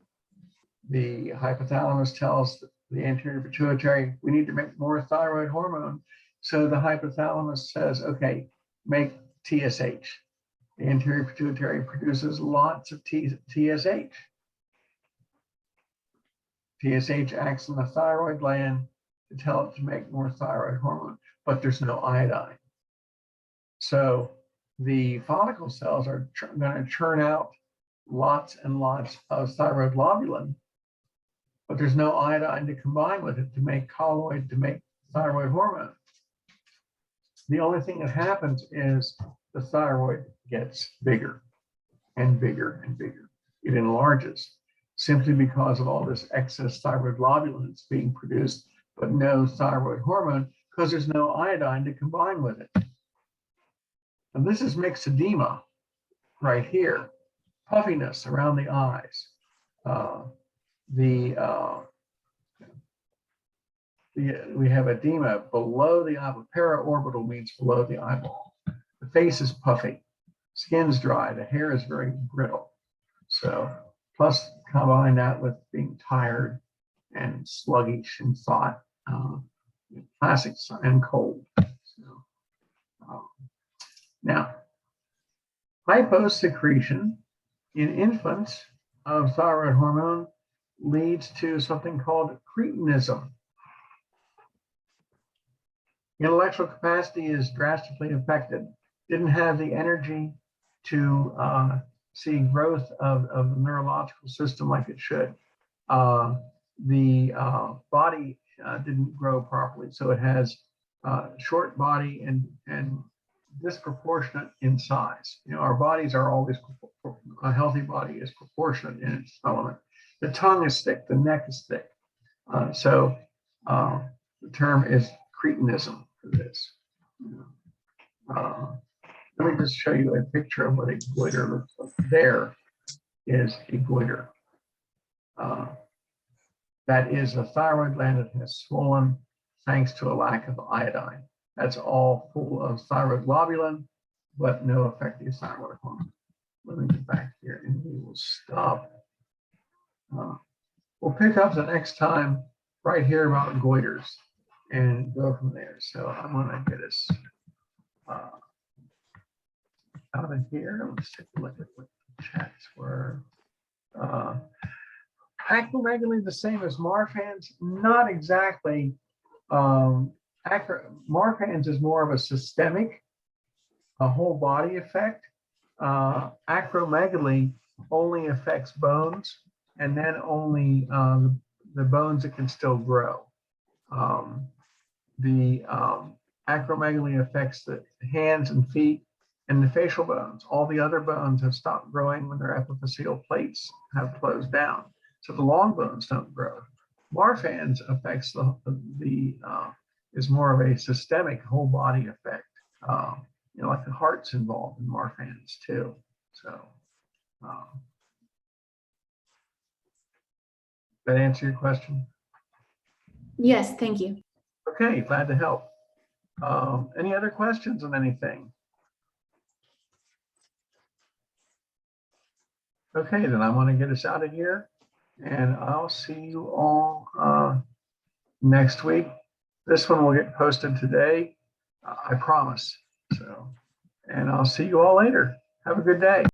The hypothalamus tells the anterior pituitary, we need to make more thyroid hormone. So the hypothalamus says, okay, make TSH. The anterior pituitary produces lots of TSH. TSH acts on the thyroid gland to tell it to make more thyroid hormone, but there's no iodine. So the follicle cells are going to churn out lots and lots of thyroid globulin, but there's no iodine to combine with it to make colloid, to make thyroid hormone. The only thing that happens is the thyroid gets bigger and bigger and bigger. It enlarges simply because of all this excess thyroid globulin that's being produced, but no thyroid hormone because there's no iodine to combine with it. And this is mixed edema right here, puffiness around the eyes. We have edema below the eyeball. Paraorbital means below the eyeball. The face is puffy, skin's dry, the hair is very brittle. So, plus combine that with being tired and sluggish in thought, classic and cold. So, now, hyposecretion in infants of thyroid hormone leads to something called cretinism. Intellectual capacity is drastically affected. Didn't have the energy to see growth of the neurological system like it should. The body didn't grow properly, so it has short body and disproportionate in size. You know, our bodies are always, a healthy body is proportionate in its element. The tongue is thick, the neck is thick. So the term is cretinism for this. Let me just show you a picture of what a goiter looks like. There is a goiter. That is a thyroid gland that has swollen thanks to a lack of iodine. That's all full of thyroid globulin, but no effective thyroid hormone. Let me get back here and we will stop. We'll pick up the next time right here about goiters and go from there. So I'm going to get us out of here. Let's take a look at what the chats were. Acromegaly the same as Marfan's? Not exactly. Marfan's is more of a systemic, a whole body effect. Acromegaly only affects bones, and then only the bones that can still grow. Acromegaly affects the hands and feet and the facial bones. All the other bones have stopped growing when their epiphyseal plates have closed down. So the long bones don't grow. Marfan's affects is more of a systemic whole body effect. You know, like the heart's involved in Marfan's too. So that answer your question? Yes, thank you. Okay, glad to help. Any other questions on anything? Okay, then I want to get us out of here, and I'll see you all next week. This one will get posted today, I promise. So, and I'll see you all later. Have a good day.